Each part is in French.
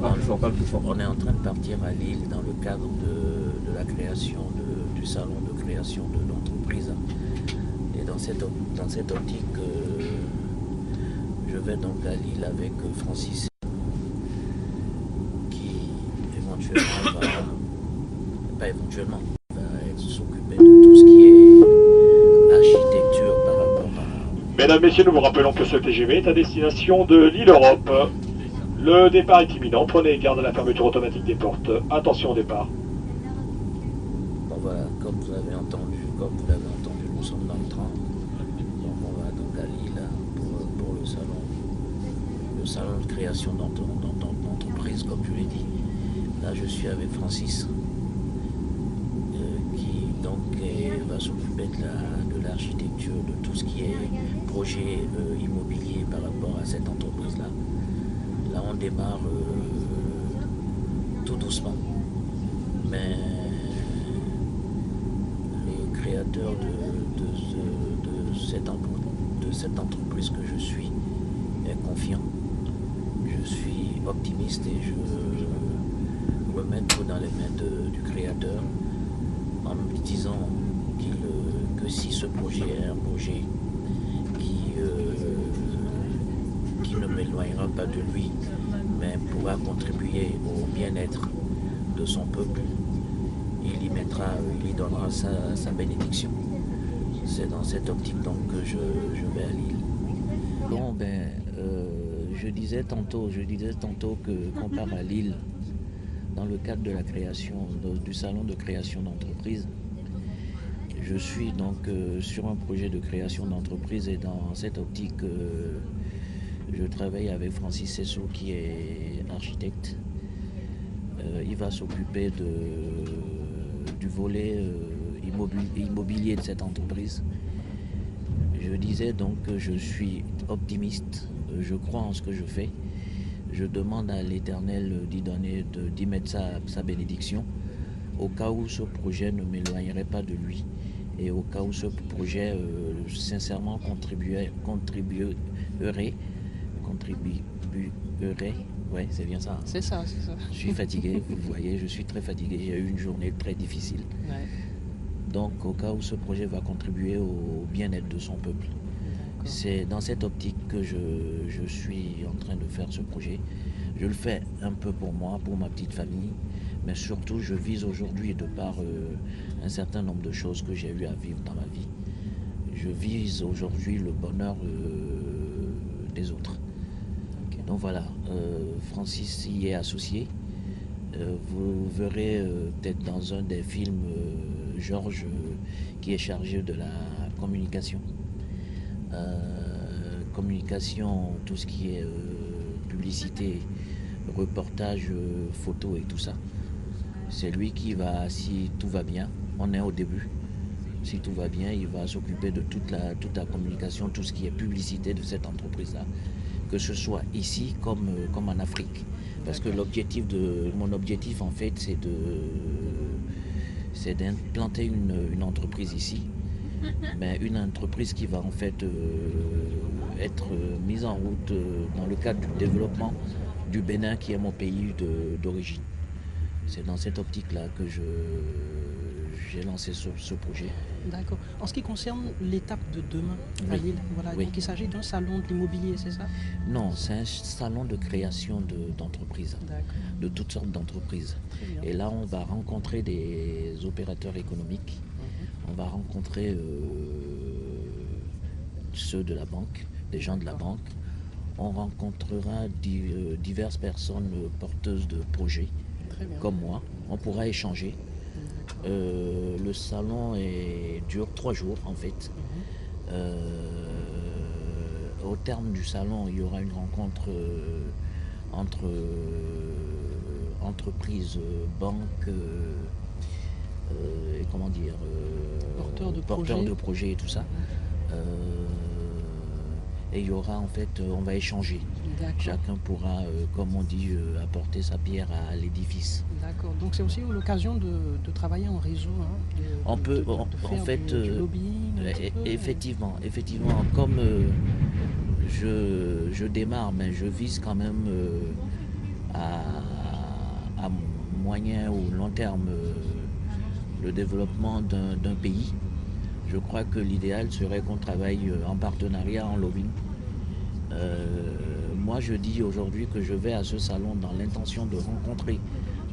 On est en train de partir à Lille dans le cadre de la création du salon de création de l'entreprise. Et dans cette optique, je vais donc à Lille avec Francis, qui éventuellement pas éventuellement, va s'occuper de tout ce qui est architecture par rapport à... Mesdames, Messieurs, nous vous rappelons que ce TGV est à destination de Lille-Europe. Le départ est imminent, prenez garde à la fermeture automatique des portes. Attention au départ. Bon voilà, comme vous l'avez entendu, nous sommes dans le train. Donc on va donc à Lille pour le salon de création d'entreprise, comme je l'ai dit. Là je suis avec Francis, qui donc va s'occuper de l'architecture, de tout ce qui est projet immobilier par rapport à cette entreprise-là. Là, on démarre tout doucement, mais les créateurs de cette entreprise que je suis est confiant. Je suis optimiste et je me mets tout dans les mains du créateur en me disant que si ce projet est un projet qui ne m'éloignera pas de lui, mais pourra contribuer au bien-être de son peuple, il y donnera sa bénédiction. C'est dans cette optique donc que je vais à Lille. Bon je disais tantôt qu'on part à Lille dans le cadre de la création du salon de création d'entreprise. Je suis donc sur un projet de création d'entreprise et dans cette optique, je travaille avec Francis Sesso qui est architecte. Il va s'occuper du volet immobilier de cette entreprise. Je disais donc que je suis optimiste, je crois en ce que je fais. Je demande à l'Éternel d'y mettre sa bénédiction au cas où ce projet ne m'éloignerait pas de lui. Et au cas où ce projet sincèrement contribuerait, ouais c'est bien ça. C'est ça. Je suis fatigué, vous le voyez, je suis très fatigué, j'ai eu une journée très difficile. Ouais. Donc au cas où ce projet va contribuer au bien-être de son peuple. C'est dans cette optique que je suis en train de faire ce projet. Je le fais un peu pour moi, pour ma petite famille, mais surtout je vise aujourd'hui, de par un certain nombre de choses que j'ai eu à vivre dans ma vie, je vise aujourd'hui le bonheur des autres. Okay. Donc voilà, Francis y est associé. Vous verrez peut-être dans un des films Georges qui est chargé de la communication. Tout ce qui est publicité, reportage, photo et tout ça. C'est lui qui va, si tout va bien, on est au début, si tout va bien, il va s'occuper de toute la communication, tout ce qui est publicité de cette entreprise-là, que ce soit ici comme en Afrique. Parce que mon objectif en fait, c'est d'implanter une entreprise ici, mais une entreprise qui va en fait être mise en route dans le cadre du développement du Bénin, qui est mon pays d'origine. C'est dans cette optique-là que j'ai lancé ce projet. D'accord. En ce qui concerne l'étape de demain à Lille, voilà, oui. Donc il s'agit d'un salon de l'immobilier, c'est ça? Non, c'est un salon de création d'entreprises, de toutes sortes d'entreprises. Et là, on va rencontrer des opérateurs économiques, on va rencontrer ceux de la banque, des gens de la banque. On rencontrera diverses personnes porteuses de projets, comme moi. On pourra échanger. Le salon dure 3 jours en fait. Au terme du salon, il y aura une rencontre entre entreprises, banques et comment dire, porteurs de projets et tout ça. Et il y aura en fait, on va échanger. Chacun pourra, comme on dit, apporter sa pierre à l'édifice. D'accord. Donc c'est aussi l'occasion de travailler en réseau. Hein, on peut, en fait, du lobbying, effectivement, comme je démarre, mais je vise quand même à moyen ou long terme le développement d'un pays, je crois que l'idéal serait qu'on travaille en partenariat, en lobbying. Moi, je dis aujourd'hui que je vais à ce salon dans l'intention de rencontrer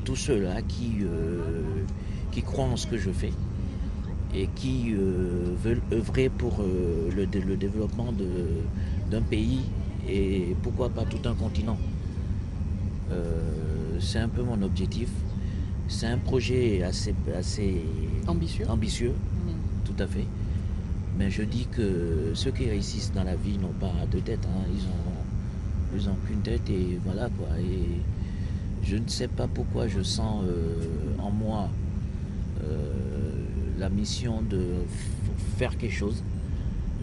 tous ceux-là qui croient en ce que je fais et qui veulent œuvrer pour le développement d'un pays et pourquoi pas tout un continent. C'est un peu mon objectif. C'est un projet assez ambitieux, tout à fait. Mais je dis que ceux qui réussissent dans la vie n'ont pas de tête, hein. Ils ont qu'une tête et voilà quoi. Et je ne sais pas pourquoi je sens en moi la mission de faire quelque chose.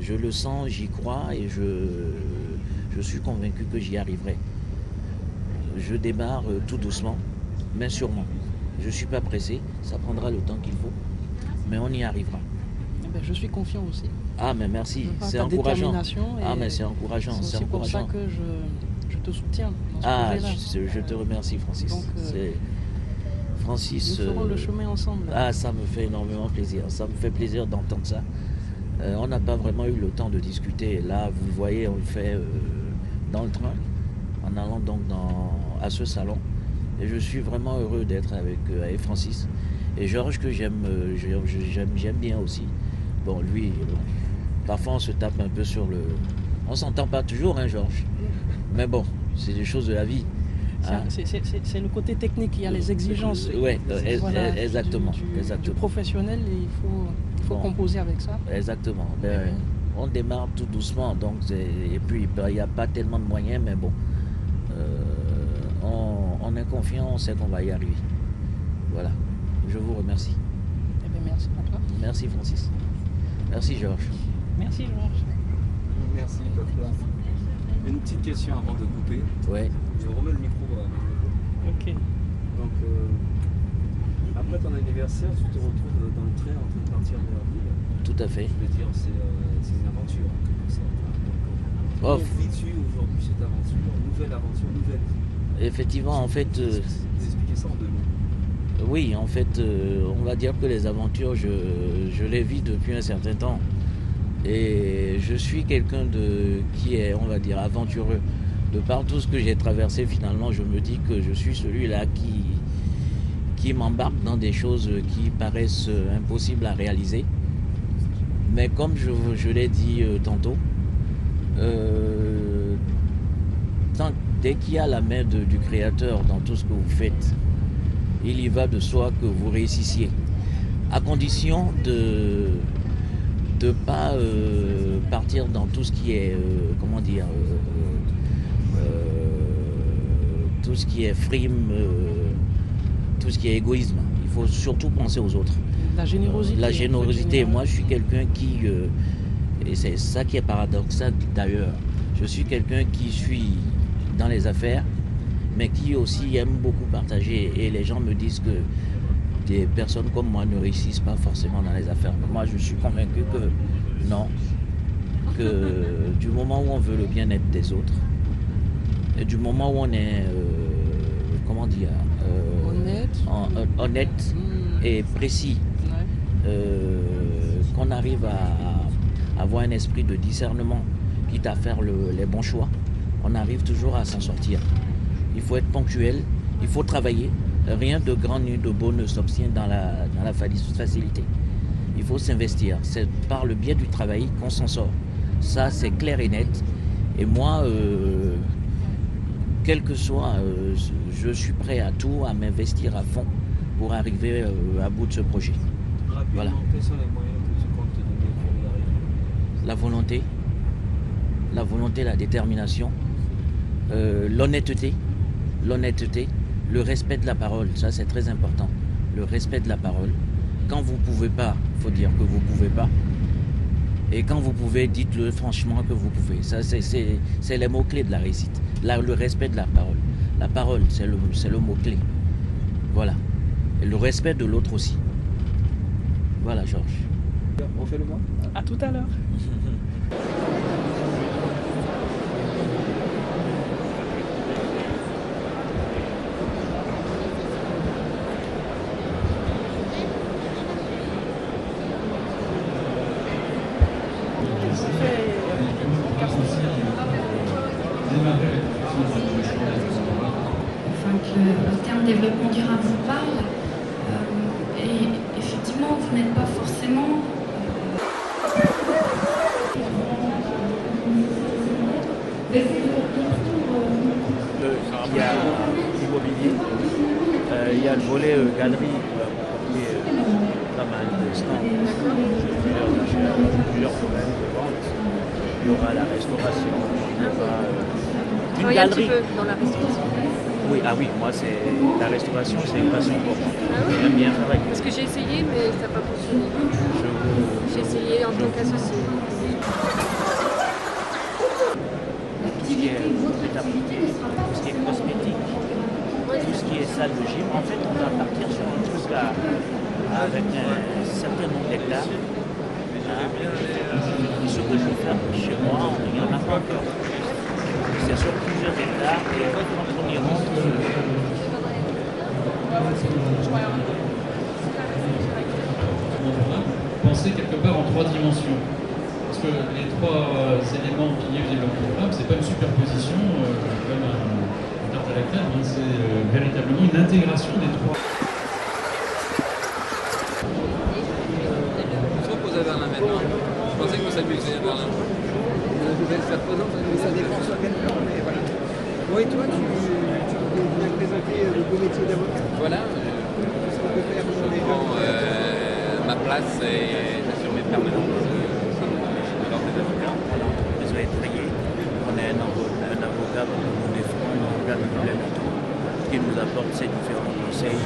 Je le sens, j'y crois et je suis convaincu que j'y arriverai. Je démarre tout doucement, mais sûrement. Je ne suis pas pressé, ça prendra le temps qu'il faut, mais on y arrivera. Eh bien, je suis confiant aussi. Ah mais merci, c'est encourageant. Ah mais c'est encourageant. C'est pour ça que je te soutiens dans ce projet-là. Je te remercie Francis. Donc, Francis, nous ferons le chemin ensemble. Ah, ça me fait énormément plaisir. Ça me fait plaisir d'entendre ça. On n'a pas vraiment eu le temps de discuter. Là, vous le voyez, on le fait dans le train, en allant donc à ce salon. Et je suis vraiment heureux d'être avec Francis. Et Georges, que j'aime bien aussi. Bon, lui, parfois on se tape un peu sur le... On s'entend pas toujours, hein, Georges. Mais bon, c'est des choses de la vie. Hein. C'est le côté technique, il y a les exigences. Oui, voilà, exactement, du professionnel, il faut composer avec ça. Exactement. On démarre tout doucement, donc et puis il n'y a pas tellement de moyens, mais bon, on est confiant, on sait qu'on va y arriver. Voilà, je vous remercie. Eh bien, merci à toi. Merci Francis. Merci Georges. Merci Georges. Merci. Une petite question avant de couper. Ouais. Je remets le micro. Ok. Donc, après ton anniversaire, tu te retrouves dans le train en train de partir vers Lille. Tout à fait. Je veux dire, c'est une aventure. Comme ça. Comment vis-tu aujourd'hui cette aventure, nouvelle vie? Effectivement, en fait... Expliquez ça en 2 mots. Oui, en fait, on va dire que les aventures, je les vis depuis un certain temps. Et je suis quelqu'un qui est, on va dire, aventureux. De par tout ce que j'ai traversé, finalement, je me dis que je suis celui-là qui m'embarque dans des choses qui paraissent impossibles à réaliser. Mais comme je l'ai dit tantôt, dès qu'il y a la main du Créateur dans tout ce que vous faites, il y va de soi que vous réussissiez. À condition de ne pas partir dans tout ce qui est, tout ce qui est frime, tout ce qui est égoïsme. Il faut surtout penser aux autres. La générosité. La générosité. Moi, je suis quelqu'un qui, et c'est ça qui est paradoxal d'ailleurs, je suis quelqu'un qui suis dans les affaires, mais qui aussi aime beaucoup partager. Et les gens me disent que des personnes comme moi ne réussissent pas forcément dans les affaires. Mais moi, je suis convaincu que non. Que du moment où on veut le bien-être des autres, et du moment où on est, honnête et précis, qu'on arrive à avoir un esprit de discernement, quitte à faire les bons choix, on arrive toujours à s'en sortir. Il faut être ponctuel, il faut travailler. Rien de grand ni de beau ne s'obtient dans la facilité. Il faut s'investir. C'est par le biais du travail qu'on s'en sort. Ça, c'est clair et net. Et moi, quel que soit, je suis prêt à tout, à m'investir à fond pour arriver à bout de ce projet. Rapidement, voilà. Quels sont les moyens que tu comptes te donner pour y arriver? La volonté, la détermination, l'honnêteté, le respect de la parole, ça c'est très important. Le respect de la parole. Quand vous ne pouvez pas, il faut dire que vous ne pouvez pas. Et quand vous pouvez, dites-le franchement que vous pouvez. Ça, c'est les mots-clés de la réussite. Le respect de la parole. La parole, c'est le mot-clé. Voilà. Et le respect de l'autre aussi. Voilà, Georges. On fait le mois? À tout à l'heure. Enfin, que le terme développement durable vous parle. Et effectivement, vous n'êtes pas forcément... Il y a l'immobilier, il y a le volet galerie qui est pas mal de stands, plusieurs domaines de vente. Il y aura la restauration, il y aura une galerie. Un petit peu dans la restauration. Oui, ah oui, moi c'est la restauration, c'est une passion pour moi. Ah oui. J'aime bien travailler. Parce que j'ai essayé, mais ça n'a pas fonctionné. J'ai essayé en tant qu'associé. Tout ce qui est étape-piqué, tout ce qui est cosmétique, tout ce qui est salle de gym, en fait on va partir sur un truc avec un certain nombre d'hectares. Ce que je veux faire chez moi, il n'y en a pas encore. C'est sur plusieurs hectares et quand on y rentre, penser quelque part en 3 dimensions. Parce que les 3 éléments piliers du développement durable, c'est pas une superposition comme un tarte à la crème, hein, c'est véritablement une intégration des 3. Je repose à Berlin maintenant. Je pensais que vous s'amusiez à Berlin. Vous êtes faire prenant, ça dépend sur quel plan, mais voilà. Bon, et toi, tu viens présenter le beau métier d'avocat. Voilà. Qu'est-ce qu'on peut faire pour les gens ma place est sur mes permanences de l'ordre des avocats. vous avez trié. On est un avocat qui nous défend, un avocat de problème qui nous apporte ces différents conseils.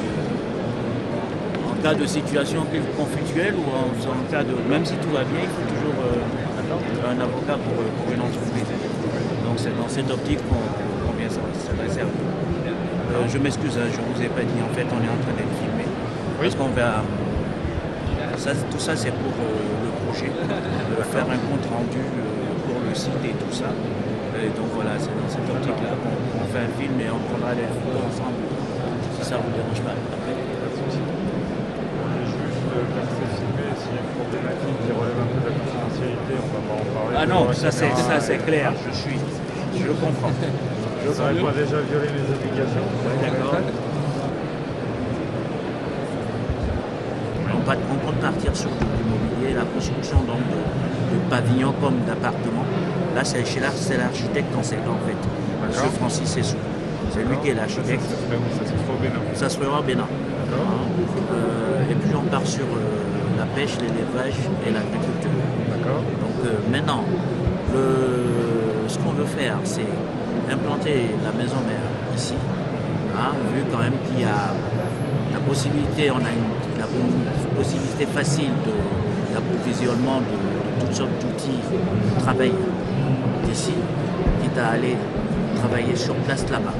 En cas de situation conflictuelle ou en cas de. Même si tout va bien, il faut toujours un avocat pour une entreprise. Donc c'est dans cette optique qu'on vient s'adresser à vous. Je m'excuse, je ne vous ai pas dit, en fait on est en train d'être filmé. Parce qu'on va. Tout ça c'est pour le projet, faire un compte rendu pour le site et tout ça. Et donc voilà, c'est dans cette optique-là qu'on fait un film et on prendra les photos ensemble, si ça ne vous dérange pas. S'il y a une problématique qui relève un peu de la confidentialité, on ne va pas en parler. Ah non, ça c'est clair, je comprends. Ça n'aurait pas déjà violé mes obligations. D'accord. On compte partir sur l'immobilier, la construction donc, de pavillons comme d'appartements. Là, c'est l'architecte conséquent en fait. Monsieur Francis Sessou. C'est lui qui est l'architecte. Ça se fera au Bénin. Ça se fera au Bénin. Et puis on part sur la pêche, l'élevage et l'agriculture. D'accord. Donc maintenant, ce qu'on veut faire, c'est implanter la maison mère ici, vu quand même qu'il y a la possibilité, on a la possibilité facile d'approvisionnement de toutes sortes d'outils de travail d'ici, quitte à aller travailler sur place là-bas.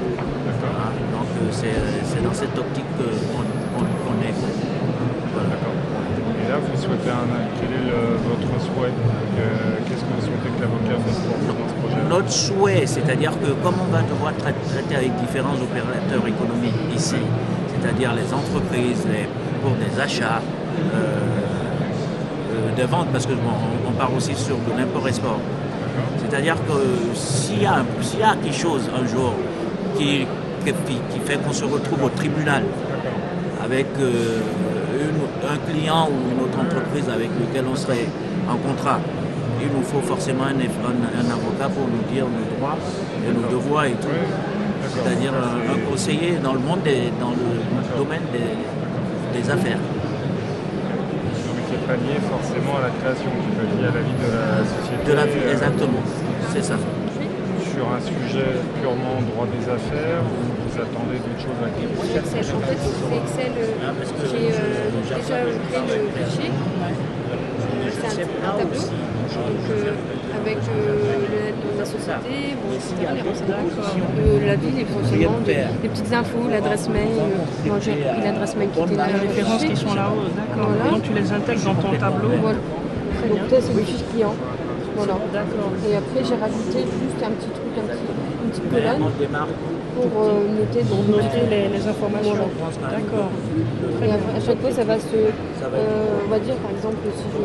Donc c'est dans cette optique qu'on est. Voilà. D'accord. Et là, vous souhaitez quel est votre souhait? Qu'est-ce que vous souhaitez que l'avocat fasse dans ce projet? Notre souhait, c'est-à-dire que comme on va devoir traiter avec différents opérateurs économiques ici, c'est-à-dire les entreprises, pour des achats, des ventes, parce qu'on part aussi sur de l'import-export. C'est-à-dire que s'il y a quelque chose un jour qui fait qu'on se retrouve au tribunal avec un client ou une autre entreprise avec lequel on serait en contrat, il nous faut forcément un avocat pour nous dire nos droits et nos devoirs et tout. C'est-à-dire un conseiller dans le domaine des affaires. Donc qui est pas lié forcément à la création, qui est lié à la vie de la société. De la vie, exactement, c'est ça. Sur un sujet purement droit des affaires, vous attendez d'autres choses à qui? Excel, en fait, c'est Excel. J'ai déjà ouvert le fichier. C'est un tableau. Donc, avec la société, les renseignements, la ville, les renseignements, des petites infos, l'adresse mail. Moi, j'ai pris l'adresse mail qui était là. Les références qui sont là-haut, d'accord. Voilà. Donc tu les intègres dans ton tableau. Voilà. Donc ça, c'est le fiche client. Voilà. D'accord. Et après, j'ai rajouté juste un petit truc, une petite colonne pour noter, les informations. Voilà. D'accord. Et après, à chaque fois, ça va on va dire, par exemple, si je...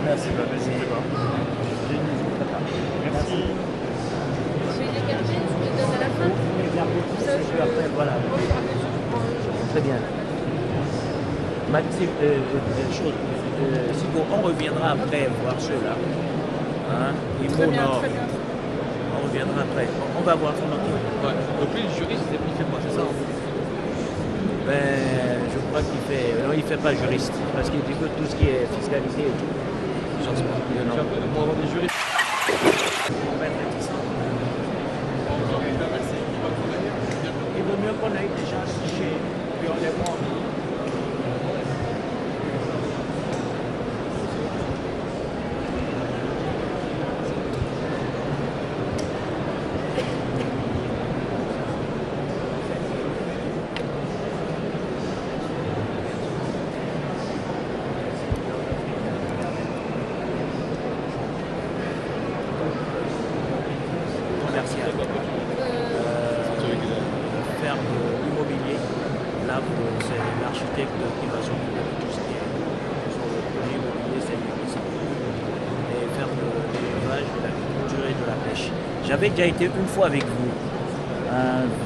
Merci. N'hésitez pas. Merci. Je vais les garder, je les donne à la fin. Ça, Après, voilà. Très bien. Maxime, on reviendra après voir ceux-là. Hein, Très bien, Nord. très bien. On reviendra après. On va voir ton autre. Ouais. Donc lui, le juriste, il fait quoi, c'est ça? Ben, je crois qu'il fait. Non, il fait pas juriste. Parce qu'il dit que tout ce qui est fiscalité et tout. Non. Pour avoir des juristes. On va être réticent. Il vaut mieux qu'on aille déjà chez puis on les voit. Commercial. Faire de l'immobilier. Là, c'est l'architecte qui va s'occuper de tout ce qui est sur le projet immobilier, c'est lui qui s'en occupe. Et faire de l'élevage, de l'agriculture et de la pêche. J'avais déjà été une fois avec vous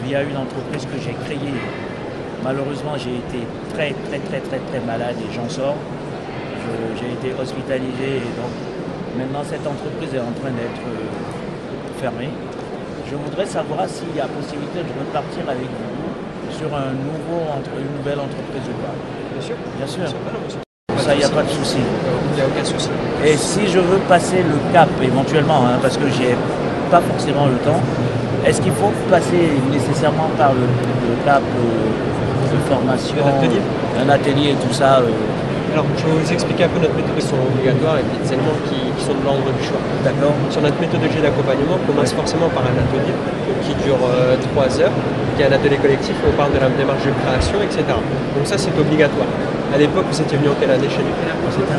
via une entreprise que j'ai créée. Malheureusement, j'ai été très malade et j'en sors. J'ai été hospitalisé et donc maintenant cette entreprise est en train d'être fermée. Je voudrais savoir s'il y a possibilité de repartir avec vous sur une nouvelle entreprise ou pas. Bien sûr. Bien sûr. Ça, Ça, il n'y a pas de souci. Il n'y a aucun souci. Et si je veux passer le cap éventuellement, parce que j'ai pas forcément le temps, est-ce qu'il faut passer nécessairement par le cap de formation, un atelier et tout ça Alors, je vais vous expliquer un peu notre méthode qui sont obligatoires et puis des éléments qui sont de l'ordre du choix. D'accord. Sur notre méthodologie d'accompagnement, on commence forcément par un atelier qui dure 3 heures, qui est un atelier collectif où on parle de la démarche de création, etc. Donc ça, c'est obligatoire. À l'époque, vous étiez venu en quelle année chez nous? C'était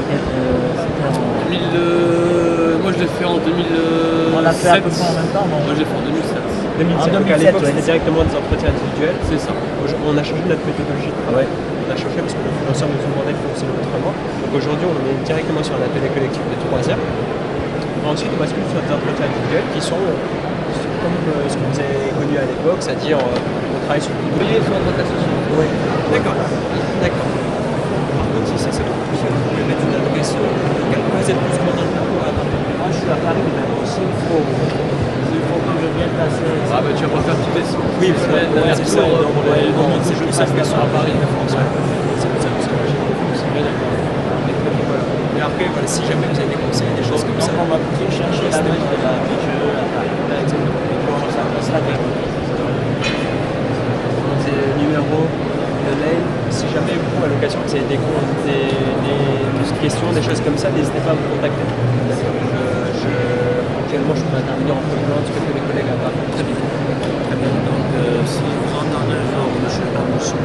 Moi, je l'ai fait en 2007. On l'a fait à peu près en même temps, non? Moi, je l'ai fait en 2007. 2007. Donc à l'époque, c'était directement des entretiens individuels. C'est ça. On a changé notre méthodologie de travail. On a changé parce que le financeur nous demandait de fonctionner autrement. Donc aujourd'hui, on est directement sur un atelier collectif de 3 heures. Ensuite, on bascule sur des entretiens individuels qui sont comme ce que vous avez connu à l'époque, c'est-à-dire on travaille sur le Veuillez sur votre association. Oui. D'accord. D'accord. Par contre, si c'est ça, vous pouvez mettre une allocation. Vous êtes plus souvent dans le parcours à Paris. Moi, je suis à Paris, mais aussi il faut que je vienne passer. Ah, bah tu vas pas faire toutes les semaines. Oui, c'est ça. C'est plus simple que sur à Paris. C'est plus simple que sur et après, voilà, si jamais vous avez des conseils, des choses comme ça. Donc on va plutôt chercher la base de la BGE à Paris. Ça sera bien. Des numéros de mail. Si jamais vous, à l'occasion, vous avez des questions, des choses comme ça, n'hésitez pas à me contacter. Actuellement, je peux intervenir en conférence du fait que les collègues à Paris. Très bien. Très bien. Donc, si vous entendez un jour M. Amoussou,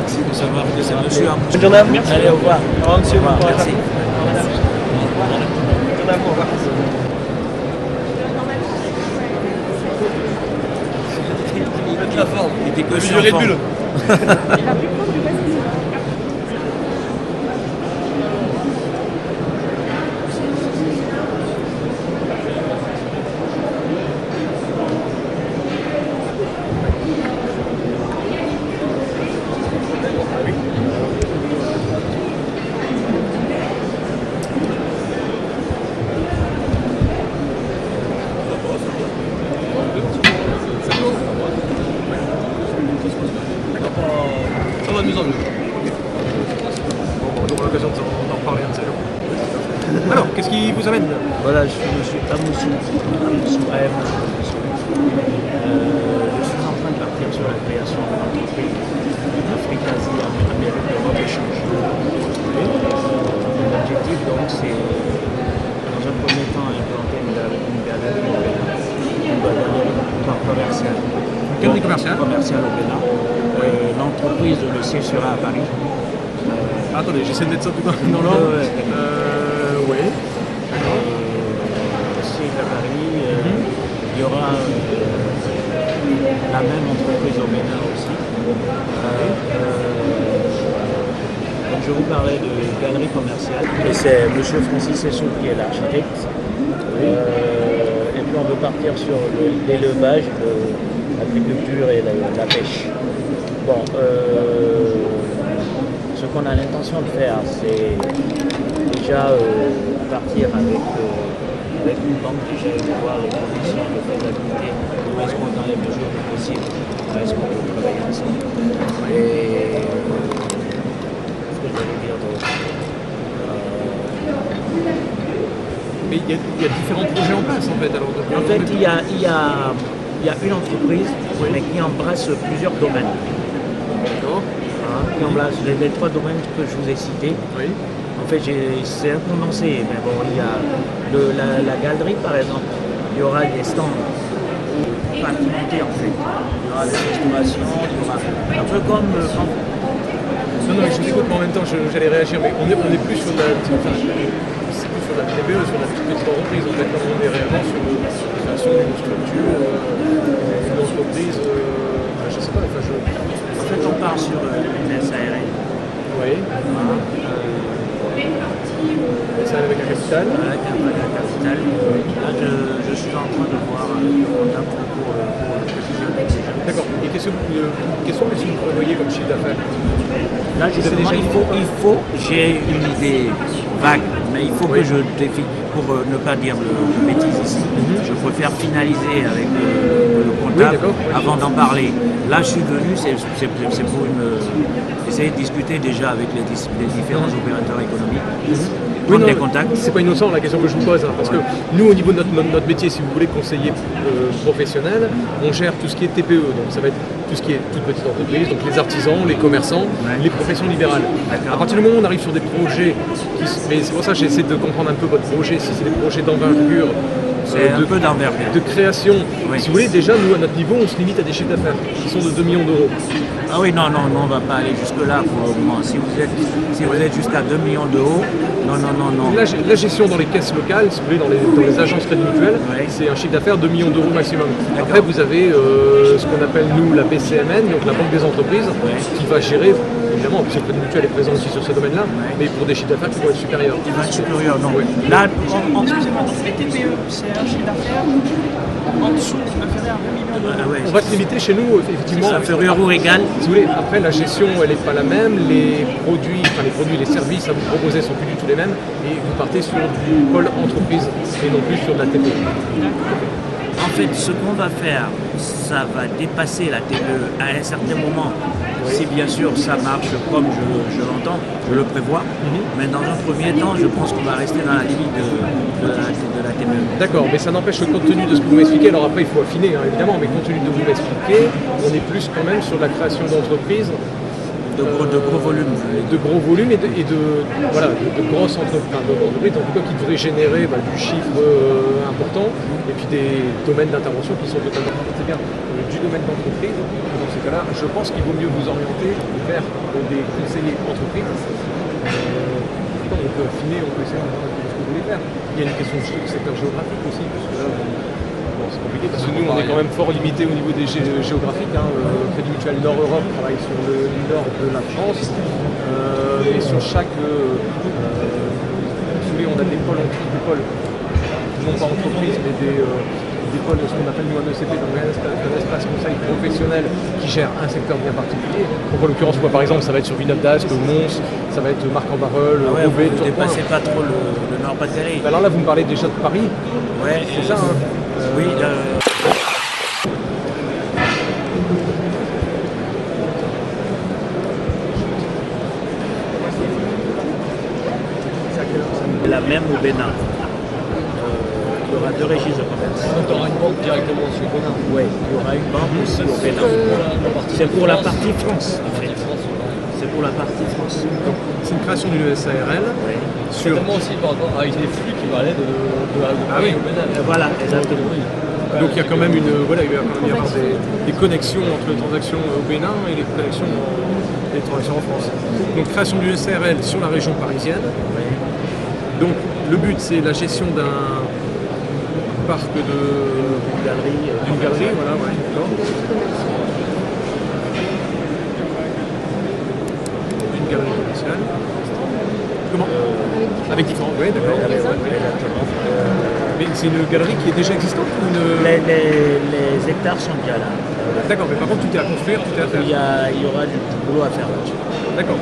c'est de savoir que c'est M. Amoussou. Bonne journée à vous. Merci. Allez, au revoir. Au revoir, monsieur. Au revoir. Merci. Bonne journée à vous. Au revoir. Il la forme. Il était que je suis en forme. Ça va de mieux en mieux. On aura l'occasion d'en reparler un de ces jours. Alors, qu'est-ce qui vous amène? Voilà, je suis M. Amoussou. Amoussou, AM. Je suis en train de partir sur la création d'une entreprise Afrique, Asie, Amérique, Europe, échange. L'objectif, donc, c'est, dans un premier temps, implanter une galerie commerciale. Galerie commerciale? Commerciale au Bénin. L'entreprise, le siège sera à Paris. Attendez, j'essaie de mettre ça tout dans l'ordre. Oui. Siège à Paris. Il y aura la même entreprise au Bénin aussi. Donc je vous parlais de galerie commerciale. Et c'est M. Francis Essou qui est l'architecte. Et puis on veut partir sur l'élevage, l'agriculture et la pêche. Bon, ce qu'on a l'intention de faire, c'est déjà partir avec une banque déjà et voir les conditions de faisabilité, où est-ce qu'on dans les mesures possibles, où est-ce qu'on peut travailler ensemble. Et ce que je voulais dire d'autre. Mais il y a différents projets en place en fait. Alors, en fait, il y a une entreprise mais qui embrasse plusieurs domaines. D'accord. Qui embrasse les 3 domaines que je vous ai cités. Oui. En fait, c'est un condensé, mais bon, il y a la galerie par exemple, il y aura des stands papimentés en fait. Il y aura des restaurations, il y aura un peu comme. Non, je vous écoute, mais en même temps, j'allais réagir, mais on est plus sur la TPE, sur la toute petite entreprise, en fait, là, on est réellement sur la création d'une structure, d'une entreprise, je sais pas, En fait, on part sur une SARL. Oui. Ça avec un capital. Avec un capital. Là, je suis en train de voir le comptable pour le précision. D'accord. Et qu'est-ce que vous prévoyez comme chiffre d'affaires? Là, justement, il faut, j'ai une idée vague, mais il faut que je défine, pour ne pas dire de bêtises ici, je préfère finaliser avec le comptable avant d'en parler. Là, je suis venu, c'est pour essayer de discuter déjà avec les différents opérateurs économiques. Oui, non, des contacts. C'est pas innocent la question que je vous pose, hein, parce que nous, au niveau de notre métier, si vous voulez, conseiller professionnel, on gère tout ce qui est TPE, donc ça va être tout ce qui est toute petite entreprise, donc les artisans, les commerçants, les professions libérales. À partir du moment où on arrive sur des projets, mais c'est pour ça que j'essaie de comprendre un peu votre projet, si c'est des projets d'envergure, de création. Oui. Si vous voulez, déjà, nous, à notre niveau, on se limite à des chiffres d'affaires qui sont de 2 millions d'euros. Ah oui, non, on ne va pas aller jusque-là pour le moment. Si vous êtes jusqu'à 2 millions d'euros, non. La gestion dans les caisses locales, si vous voulez, dans les agences crédit mutuelles, c'est un chiffre d'affaires de 2 millions d'euros maximum. Après, vous avez ce qu'on appelle, nous, la BCMN, donc la Banque des entreprises, qui va gérer, évidemment, puisque le crédit mutuel est présent aussi sur ce domaine-là, mais pour des chiffres d'affaires qui vont être supérieurs. Qui vont être supérieurs, non. Là, excusez-moi, les TPE, c'est un chiffre d'affaires en dessous, inférieur à 2 millions d'euros. On va se limiter chez nous, effectivement. Inférieur ou égal. Si vous voulez, après, la gestion, elle n'est pas la même. Les produits, les services à vous proposer sont plus du tout les mêmes. Et vous partez sur du pôle entreprise et non plus sur de la TPE. En fait, ce qu'on va faire, ça va dépasser la TPE à un certain moment. Si bien sûr ça marche comme je l'entends, je le prévois, mais dans un premier temps, je pense qu'on va rester dans la limite de la TPE. D'accord, mais ça n'empêche que compte tenu de ce que vous m'expliquez, alors après il faut affiner évidemment, mais compte tenu de ce que vous m'expliquez, on est plus quand même sur la création d'entreprises. De gros volumes. De gros volumes et de grosses entreprises, en tout cas qui devraient générer du chiffre important, et puis des domaines d'intervention qui sont totalement du domaine d'entreprise. Dans ces cas-là, je pense qu'il vaut mieux vous orienter vers des conseillers entreprises. On peut affiner, on peut essayer de voir ce que vous voulez faire. Il y a une question de secteur géographique aussi, parce que là, c'est compliqué, parce que nous, on est quand même fort limité au niveau des géographiques. Crédit Mutuel Nord-Europe travaille sur le nord de la France, et sur chaque... on a des pôles, non pas entreprises, mais des pôles de ce qu'on appelle nous un ECP, donc un espace conseil professionnel qui gère un secteur bien particulier. Donc en l'occurrence, moi par exemple, ça va être sur Villeneuve d'Ascq, Mons, ça va être Marc-en-Barœul, Roubaix. Vous ne dépassez pas trop le Nord-Pas-de-Calais. Alors là, vous me parlez déjà de Paris. Ouais, c'est ça, hein. Oui. La même au Bénin. Il y aura 2 registres de commerce. Donc il y aura une banque directement sur Bénin. Oui, il y aura une banque aussi au Bénin. C'est pour la partie France, en fait. C'est pour la partie France. Donc c'est une création d'une SARL. Oui. Certainement aussi par rapport avec les flux qui vont aller de Paris au Bénin. Voilà, exactement. Donc il y a quand même il va y avoir des connexions entre les transactions au Bénin et les transactions en France. Donc création d'une SARL sur la région parisienne. Donc le but c'est la gestion d'un parc d'une galerie, voilà, ouais, d'accord. Une galerie commerciale. Comment? Avec différents, oui, d'accord. Mais c'est une galerie qui est déjà existante ou une... Les hectares sont déjà là. D'accord, mais par contre, tout est à construire, tout est à faire. Il y aura du boulot à faire là-dessus. D'accord.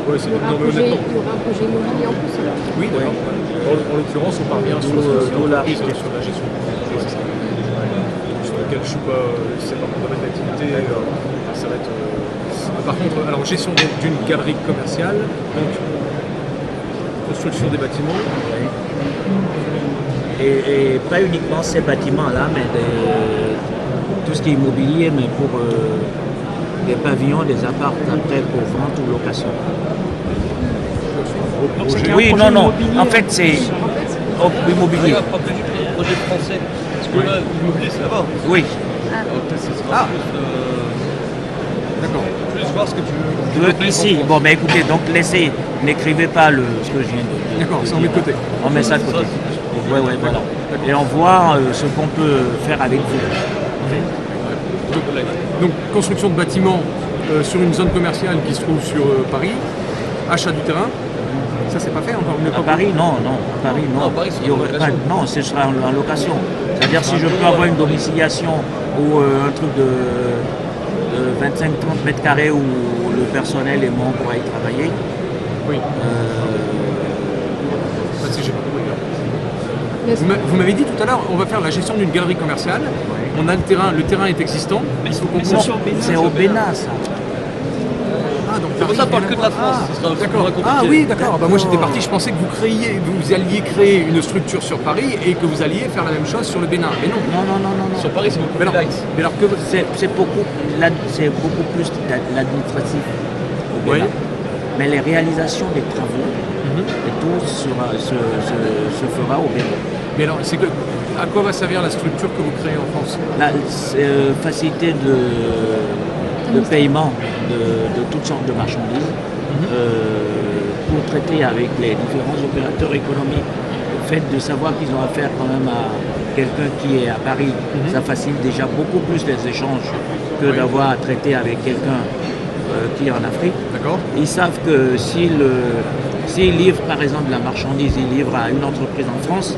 Ouais, c'est Il y aura un projet immobilier en plus alors. Oui, d'accord. En l'occurrence, on part bien sur l'entreprise et sur la gestion. Sur lequel je suis pas, c'est pas mon domaine d'activité. Ça va être. Par contre, alors gestion d'une galerie commerciale, donc construction des bâtiments. Et pas uniquement ces bâtiments-là, mais tout ce qui est immobilier, mais pour des pavillons, des apparts après pour vente ou location. Oui, non. En fait, c'est immobilier. Projet français. Parce que là, l'immobilier, c'est là-bas. Oui. D'accord. Plus voir ce que tu veux. Ici, bon, mais écoutez, donc laissez, n'écrivez pas ce que je viens de dire. D'accord, ça on met de côté. On met ça de côté. Ouais, voilà. Et on voit ce qu'on peut faire avec vous. Donc, construction de bâtiments sur une zone commerciale qui se trouve sur Paris, achat du terrain, ça c'est pas fait encore. À Paris, non. Paris, non. Il y aurait pas, non, ce sera en location. C'est-à-dire si je peux avoir une domiciliation ou un truc de 25-30 mètres carrés où le personnel et moi on pourra y travailler. Oui. Si j'ai pas compris. Vous m'avez dit tout à l'heure, on va faire la gestion d'une galerie commerciale. Oui. On a le terrain est existant. Mais c'est au Bénin, ça. Ah, donc Paris, ça parle que de la France. D'accord. Ah oui, d'accord. Moi j'étais parti, je pensais que vous alliez créer une structure sur Paris et que vous alliez faire la même chose sur le Bénin. Mais non. Non. Sur Paris, c'est beaucoup plus light. Mais alors que c'est beaucoup plus l'administratif au Bénin. Oui. Mais les réalisations des travaux et tout se fera au Bénin. Mais alors, à quoi va servir la structure que vous créez en France? La facilité de paiement de toutes sortes de marchandises pour traiter avec les différents opérateurs économiques. Le fait de savoir qu'ils ont affaire quand même à quelqu'un qui est à Paris, ça facilite déjà beaucoup plus les échanges que d'avoir à traiter avec quelqu'un qui est en Afrique. Ils savent que s'ils livrent par exemple la marchandise, ils livrent à une entreprise en France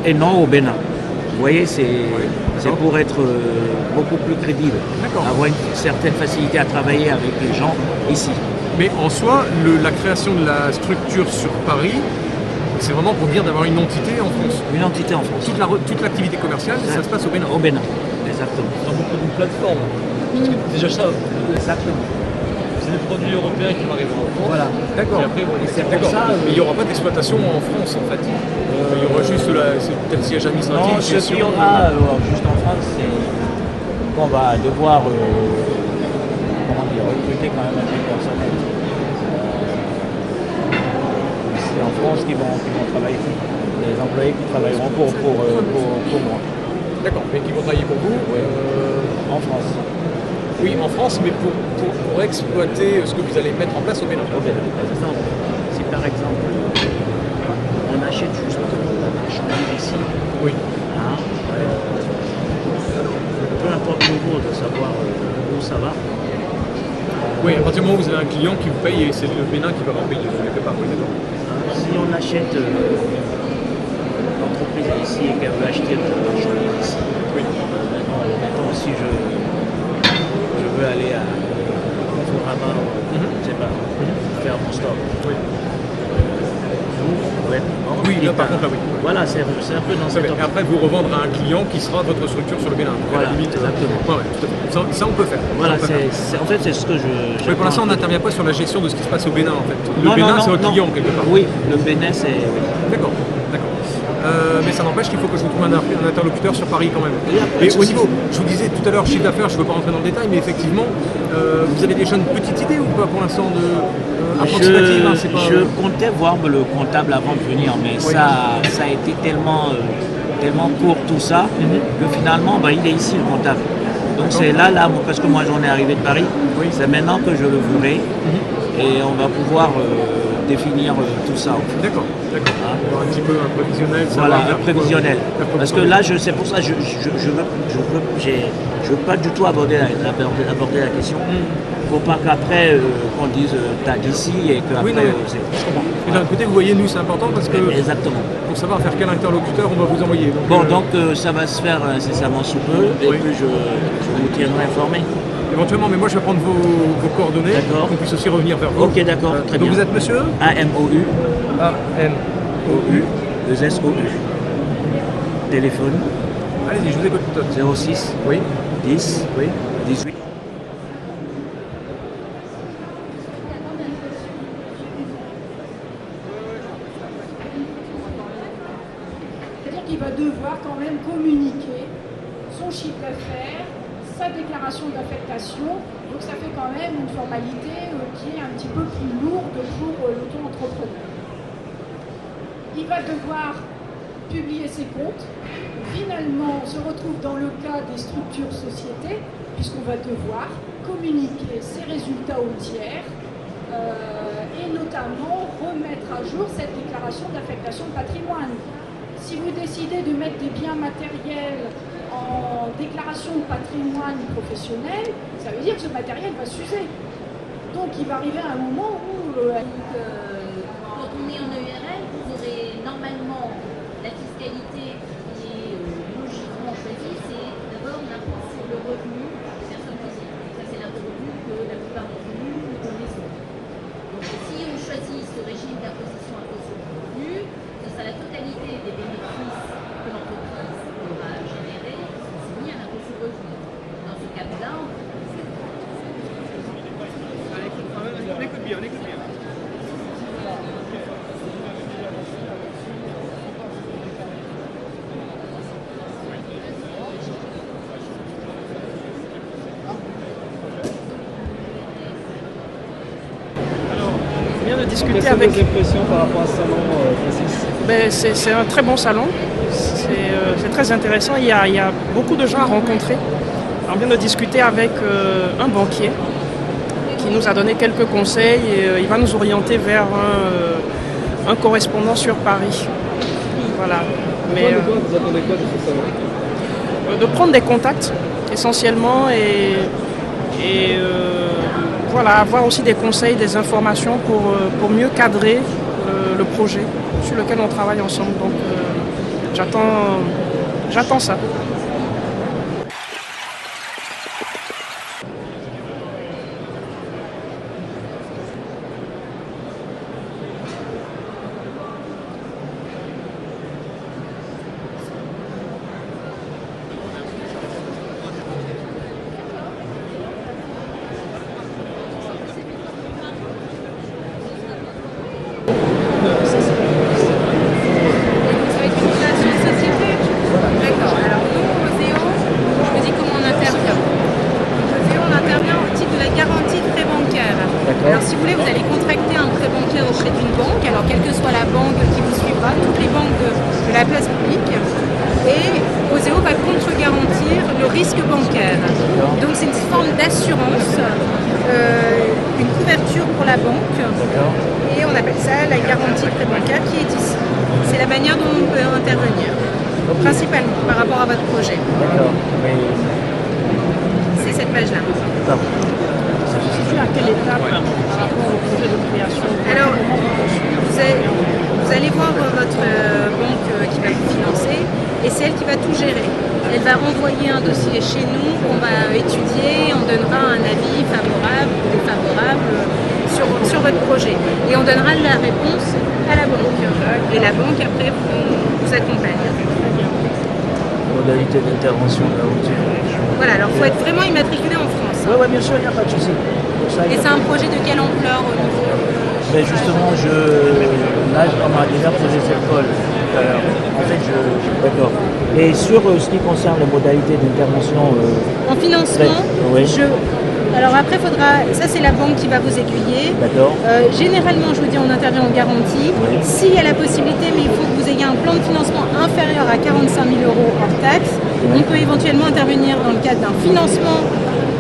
et non au Bénin. Vous voyez, c'est pour être beaucoup plus crédible, avoir une certaine facilité à travailler avec les gens ici. Mais en soi, la création de la structure sur Paris, c'est vraiment pour dire d'avoir une entité en France. Une entité en France. Toute l'activité commerciale, ça se passe au Bénin. Au Bénin, exactement. Dans beaucoup de plateformes. Déjà ça. Exactement. C'est des produits européens qui vont arriver en France. Voilà. D'accord. Mais il n'y aura pas d'exploitation en France en fait. Il y aura juste tel siège administratif. Non, ce qu'il y aura juste en France, c'est qu'on va devoir recruter quand même un peu de personnel. C'est en France qui vont travailler. Les employés qui travailleront pour moi. D'accord, mais qui vont travailler pour vous en France. Oui, en France, mais pour exploiter ce que vous allez mettre en place au Bénin. Si par exemple, on achète juste la marchandise ici, peu importe le niveau de savoir où ça va. Oui, à partir du moment où vous avez un client qui vous paye et c'est le Bénin qui va vous payer quelque part. Si on achète l'entreprise ici et qu'elle veut acheter de la marchandise ici, maintenant si je veux aller à Conforama, je ne sais pas, faire mon stock. Oui, là par contre, là, oui. Voilà, c'est un peu dans cette optique. Et après, vous revendre à un client qui sera votre structure sur le Bénin. Voilà, exactement. Ça, on peut faire. Voilà, en fait, c'est ce que je... Mais pour l'instant, on n'intervient pas sur la gestion de ce qui se passe au Bénin, en fait. Le Bénin, c'est votre client, quelque part. Oui, le Bénin, c'est... D'accord. Mais ça n'empêche qu'il faut que je vous trouve un interlocuteur sur Paris quand même. Et au niveau, je vous disais tout à l'heure, chiffre d'affaires, je ne veux pas rentrer dans le détail, mais effectivement, vous avez déjà une petite idée ou pas pour l'instant approximative, Je comptais voir le comptable avant de venir, mais ça a été tellement court tout ça, que finalement, il est ici le comptable. Donc c'est là, parce que moi j'en ai arrivé de Paris, c'est maintenant que je le verrai, et on va pouvoir définir tout ça. En fait. D'accord, d'accord. Hein? Un petit peu un prévisionnel. Voilà, un prévisionnel. Parce que là, c'est pour ça que je veux pas du tout aborder la question. Pour pas qu'après qu'on dise t'as d'ici et qu'après oui, je comprends. Et d'un côté, vous voyez, nous, c'est important parce que exactement. Pour savoir vers quel interlocuteur on va vous envoyer. Donc, ça va se faire incessamment sous peu et puis je vous tiendrai informé. Éventuellement, mais moi je vais prendre vos coordonnées pour qu'on puisse aussi revenir vers vous. Ok, d'accord, très bien. Donc vous êtes monsieur A-M-O-U. A-M-O-U. 2-S-O-U. Téléphone. Allez-y, je vous écoute. 06. Oui. 10. Oui. 18. C'est-à-dire qu'il va devoir quand même communiquer son chiffre d'affaires, sa déclaration d'affectation, donc ça fait quand même une formalité qui est un petit peu plus lourde pour l'auto-entrepreneur. Il va devoir publier ses comptes. Finalement, on se retrouve dans le cas des structures sociétés, puisqu'on va devoir communiquer ses résultats aux tiers et notamment remettre à jour cette déclaration d'affectation de patrimoine. Si vous décidez de mettre des biens matériels en déclaration de patrimoine professionnel, ça veut dire que ce matériel va s'user. Donc il va arriver à un moment où... quand on est en EURL, vous aurez normalement la fiscalité qui est logiquement choisie, c'est d'abord l'impôt sur le revenu des personnes physiques. Ça c'est l'impôt revenu que la plupart d'entre nous connaissons. Donc si on choisit ce régime d'imposition impôt sur le revenu, ce sera la totalité des bénéfices que l'entreprise aura générés mis à l'impôt sur le revenu. Dans ce cas-là, on écoute bien, on écoute bien. Alors, on vient de discuter Quelles avec... sont vos impressions par rapport à ce salon, Francis? C'est un très bon salon, c'est très intéressant, il y a beaucoup de gens à rencontrer. On vient de discuter avec un banquier qui nous a donné quelques conseils et il va nous orienter vers un correspondant sur Paris. Voilà. Mais, vous attendez quoi de ce salon? De prendre des contacts essentiellement et voilà, avoir aussi des conseils, des informations pour mieux cadrer le projet sur lequel on travaille ensemble. Donc j'attends ça. Alors si vous voulez, vous allez contracter un prêt bancaire auprès d'une banque, alors quelle que soit la banque qui vous suivra, toutes les banques de la place publique, et Oseo va contre-garantir le risque bancaire. Donc c'est une forme d'assurance, une couverture pour la banque, et on appelle ça la garantie prêt bancaire qui est ici. C'est la manière dont on peut intervenir, principalement par rapport à votre projet. C'est cette page-là. Ça se situe à quelle étape par rapport au projet de création? Alors, vous allez voir votre banque qui va vous financer et c'est elle qui va tout gérer. Elle va renvoyer un dossier chez nous qu'on va étudier, on donnera un avis favorable ou défavorable sur votre projet. Et on donnera la réponse à la banque. Et la banque, après, vous accompagne. Modalité d'intervention de la hauteur. Voilà, alors il faut être vraiment immatriculé en France. Oui, bien sûr, il n'y a pas de souci. Et c'est un projet de quelle ampleur au niveau? Mais justement, là, on m'a déjà posé cette colle. En fait, d'accord. Et sur ce qui concerne les modalités d'intervention... en financement, oui. Alors après, ça c'est la banque qui va vous aiguiller. D'accord. Généralement, je vous dis, on intervient en garantie. Oui. S'il y a la possibilité, mais il faut que vous ayez un plan de financement inférieur à 45 000 € hors taxe, oui. On peut éventuellement intervenir dans le cadre d'un financement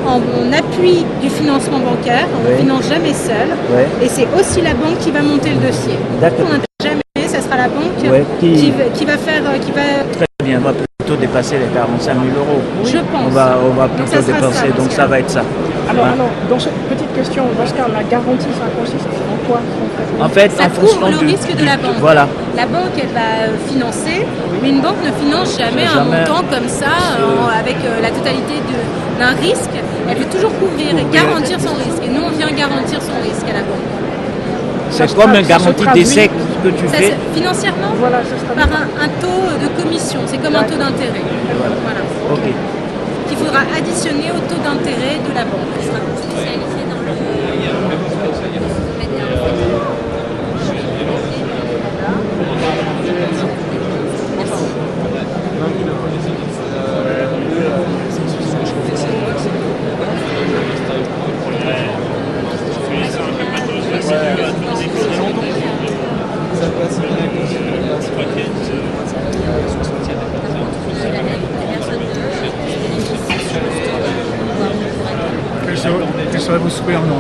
en appui l'appui du financement bancaire, on ne finance jamais seul, et c'est aussi la banque qui va monter le dossier. D'accord. On n'intègre jamais, ça sera la banque qui va faire... Très bien, on va plutôt dépasser les 45 000 euros. Je pense. On va plutôt dépasser, donc ça va être ça. Alors, dans cette petite question, Oscar, la garantie, ça consiste en quoi concrètement? En fait, ça couvre le risque de la banque. Voilà. La banque, elle va financer, mais une banque ne finance jamais un montant comme ça, avec la totalité d'un risque. Elle veut toujours couvrir et garantir son risque. Et nous, on vient garantir son risque à la banque. C'est comme une garantie d'essai que tu fais. Financièrement, par un taux de commission. C'est comme un taux d'intérêt. Voilà. Ok. Qu'il faudra additionner au taux d'intérêt de la banque. Je sera spécialisé dans le... Quels seraient vos souhaits en Non,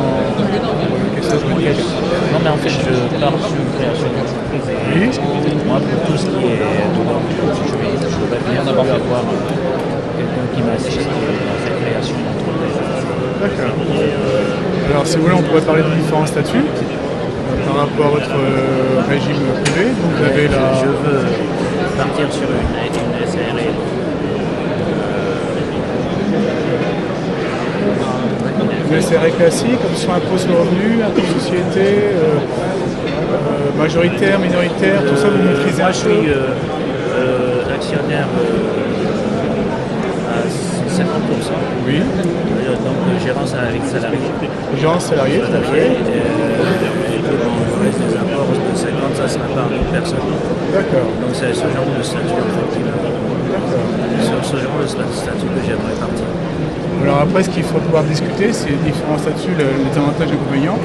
mais en fait, je pars sur une création d'entreprise et moi, pour tout ce qui est je voudrais bien avoir quelqu'un qui m'assiste dans cette création d'entreprise. D'accord. Alors, si vous voulez, on pourrait parler de différents statuts par rapport à votre régime privé. Donc, vous avez Je veux partir sur une SARL. Une SARL classique, comme soit impôt sur le revenu, impôt de société, majoritaire, minoritaire, tout ça vous maîtrisez un peu? Moi je suis actionnaire à 50%. Oui. Donc gérance avec salarié. Gérance salarié, tout à fait. Et le reste des apports de 50, ça sera par une personne. D'accord. Donc c'est ce genre de statut en fait. Sur ce genre de statut que j'aimerais partir. Alors après, ce qu'il faut pouvoir discuter, c'est les différents statuts, les avantages et inconvénients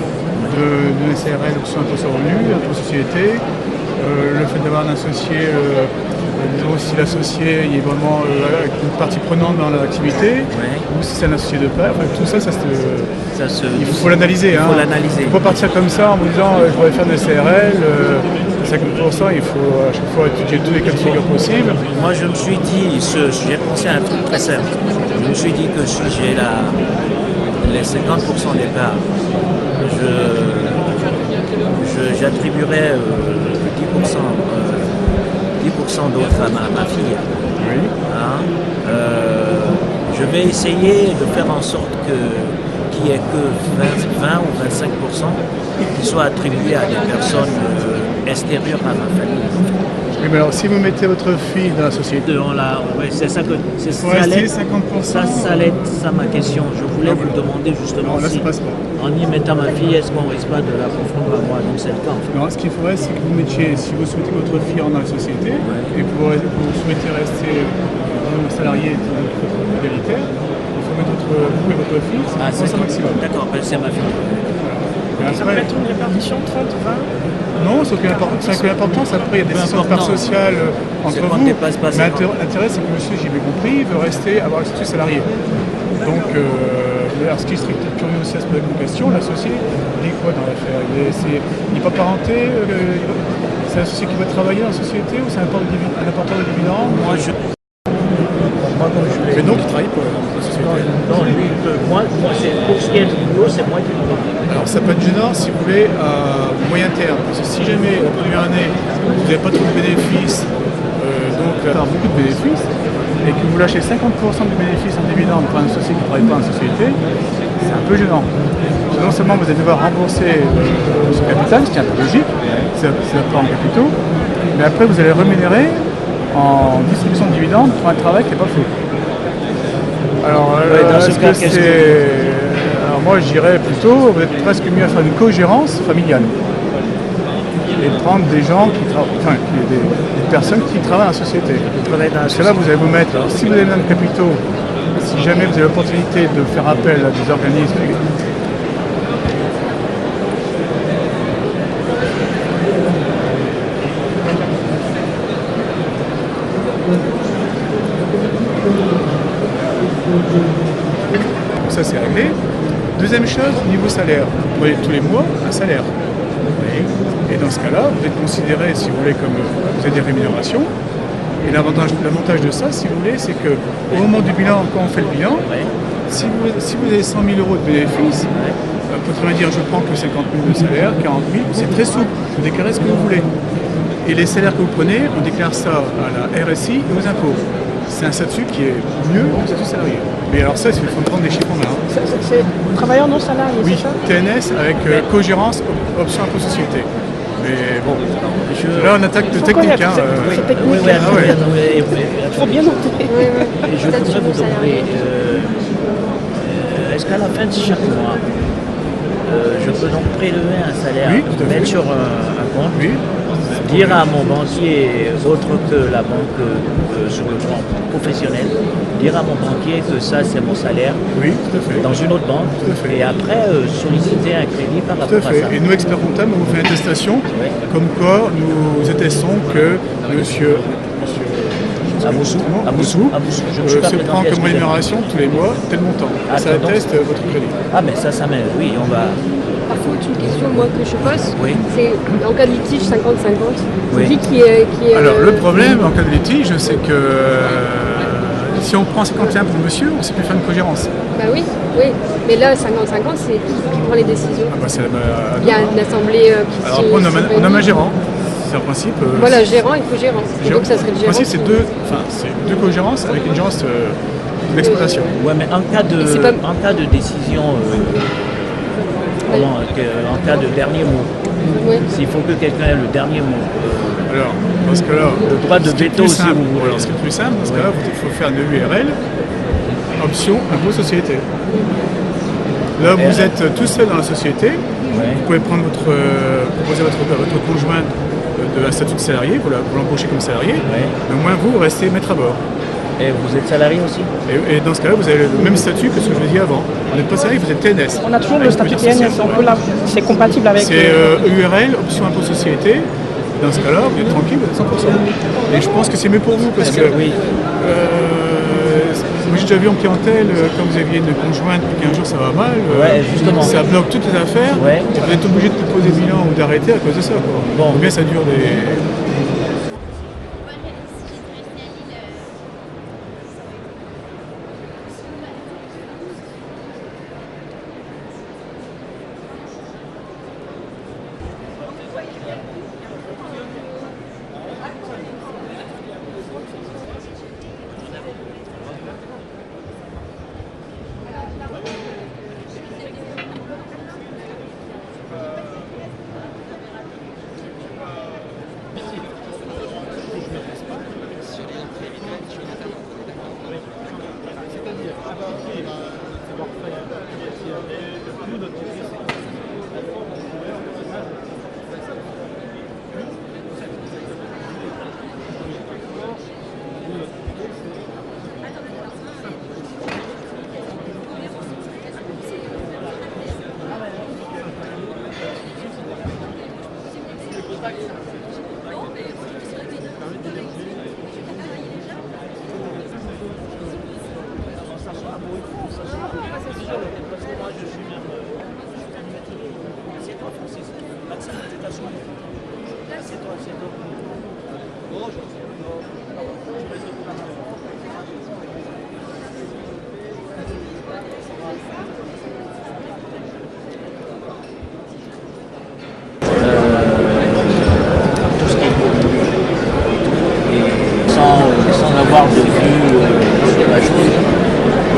de SARL, que ce soit impôt sur le revenu, impôt société, le fait d'avoir un associé, disons si l'associé il est vraiment une partie prenante dans l'activité, ou si c'est un associé de pair, enfin, tout ça, il faut l'analyser. Il ne faut pas partir comme ça en me disant je voudrais faire une SARL, 50%, il faut à chaque fois étudier tous les cas de figure possibles. Moi je me suis dit, j'ai pensé à un truc très simple. Je me suis dit que si j'ai les 50% des parts, j'attribuerai 10% d'autres à ma fille. Oui. Hein, je vais essayer de faire en sorte qu'il n'y ait que 20 ou 25% qui soient attribués à des personnes extérieures à ma famille. Oui, mais alors si vous mettez votre fille dans la société, c'est ça que c'est vous restez 50%. Ça allait être ça ma question. Je voulais vous demander justement là, si, en y mettant ma fille, est-ce qu'on risque pas de la confondre à moi? Donc c'est le cas en fait. Non, ce qu'il faudrait, c'est que vous mettiez, si vous souhaitez votre fille dans la société, et vous souhaitez rester salarié égalitaire, il faut mettre vous et votre fille, c'est le maximum. D'accord, c'est ma fille. Ça peut être une répartition 30-20? Non, c'est que l'importance, après il y a des décisions de part sociale entre vous. Mais l'intérêt, c'est que monsieur, j'ai bien compris, veut rester, avoir le statut salarié. Donc, ce qui est strict curieux aussi à se poser une question, l'associé dit quoi dans l'affaire? Il n'est pas parenté, c'est l'associé qui va travailler dans la société ou c'est un apporteur de dividendes? Mais donc il travaille pour la société. Non, lui, moi pour ce qui est du boulot, c'est moi qui le fais. Alors ça peut être gênant si vous voulez à moyen terme. Parce que si jamais la première année, vous n'avez pas trop de bénéfices, donc beaucoup de bénéfices, et que vous lâchez 50% des bénéfices en dividende pour un associé qui ne travaille pas en société, c'est un peu gênant. Non seulement vous allez devoir rembourser ce capital, ce qui est un peu logique, c'est l'apport en capitaux, mais après vous allez rémunérer en distribution de dividendes pour un travail qui n'est pas fait. Alors, alors moi je dirais plutôt, vous êtes presque mieux à faire une co-gérance familiale et de prendre des gens qui travaillent, des personnes qui travaillent dans la société. Parce que là vous allez vous mettre, alors, si vous avez besoin de capitaux, si jamais vous avez l'opportunité de faire appel à des organismes. Ça c'est réglé. Deuxième chose, niveau salaire, vous voyez tous les mois un salaire. Et dans ce cas-là, vous êtes considéré, si vous voulez, comme vous avez des rémunérations. Et l'avantage de ça, si vous voulez, c'est qu'au moment du bilan, quand on fait le bilan, si vous avez 100 000 euros de bénéfices, vous pouvez dire je prends que 50 000 de salaire, 40 000, c'est très souple, vous déclarez ce que vous voulez. Et les salaires que vous prenez, on déclare ça à la RSI et aux impôts. C'est un statut qui est mieux que le statut salarié. Mais alors ça, il faut prendre des chiffres en main. C'est travailleur non salarié, oui, c'est ça? TNS avec cogérance, option impôt société. Mais bon, là on attaque de technique. C'est technique. Il faut bien noter. Je voudrais vous demander, est-ce qu'à la fin de chaque mois, je peux donc prélever un salaire, mettre sur un compte, dire à mon banquier, autre que la banque sur le plan professionnel, dire à mon banquier que ça c'est mon salaire dans une autre banque, et après solliciter un crédit par rapport à ça. Et nous, experts comptables, on vous fait une attestation, comme quoi nous attestons que monsieur Amoussou se prend comme rémunération tous les mois tel montant. Ça atteste votre crédit. Ah mais ça m'aide, oui, on va... Par contre, une question moi que je pose, c'est en cas de litige 50-50, oui. qui est... Alors le problème en cas de litige, c'est que si on prend 51 pour monsieur, on ne sait plus faire une cogérance. Bah oui, mais là 50-50, c'est qui prend les décisions. Il y a une assemblée qui... Alors après, on nomme un gérant. C'est un principe... voilà, gérant et co-gérant. Donc ça serait le gérant. Le principe, c'est deux cogérances avec une gérance d'exploitation. Ouais, mais en cas de décision... en cas de dernier mot, s'il faut que quelqu'un ait le dernier mot. Alors, parce que là, le droit de veto aussi. Alors, ce qui est plus simple, parce que là, il faut faire une URL, option impôt société. Là, vous êtes tout seul dans la société. Vous pouvez proposer votre conjoint de la statut de salarié, vous l'embauchez comme salarié, mais au moins vous restez maître à bord. Et vous êtes salarié aussi? Et dans ce cas-là, vous avez le même statut que ce que je vous ai dit avant. Vous n'êtes pas salarié, vous êtes TNS. On a toujours le statut TNS, c'est compatible avec... C'est URL, option impôt société. Dans ce cas-là, vous êtes tranquille, vous êtes 100%. Et je pense que c'est mieux pour vous, parce que... moi j'ai déjà vu en clientèle, quand vous aviez une conjointe, puis qu'un jour ça va mal, ça bloque toutes les affaires, vous êtes obligé de poser bilan ou d'arrêter à cause de ça. Bon. Ou bien ça dure des...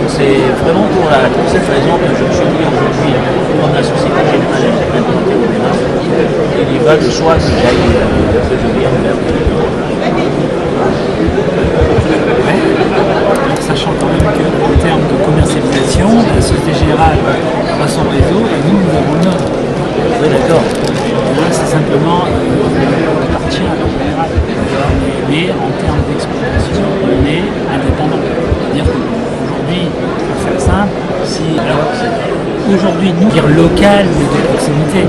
C'est vraiment pour cette raison que je me suis dit aujourd'hui, comme la Société Générale est très impliquée au ménage, il y va de soi que j'aille devenir sachant quand même qu'en termes de commercialisation, la Société Générale a son réseau et nous avons le nôtre. Oui, d'accord. Là, c'est simplement la partie générale. Mais en termes d'exploitation, on est indépendant. C'est-à-dire qu'aujourd'hui, pour faire simple, aujourd'hui, nous, dire local ou de proximité,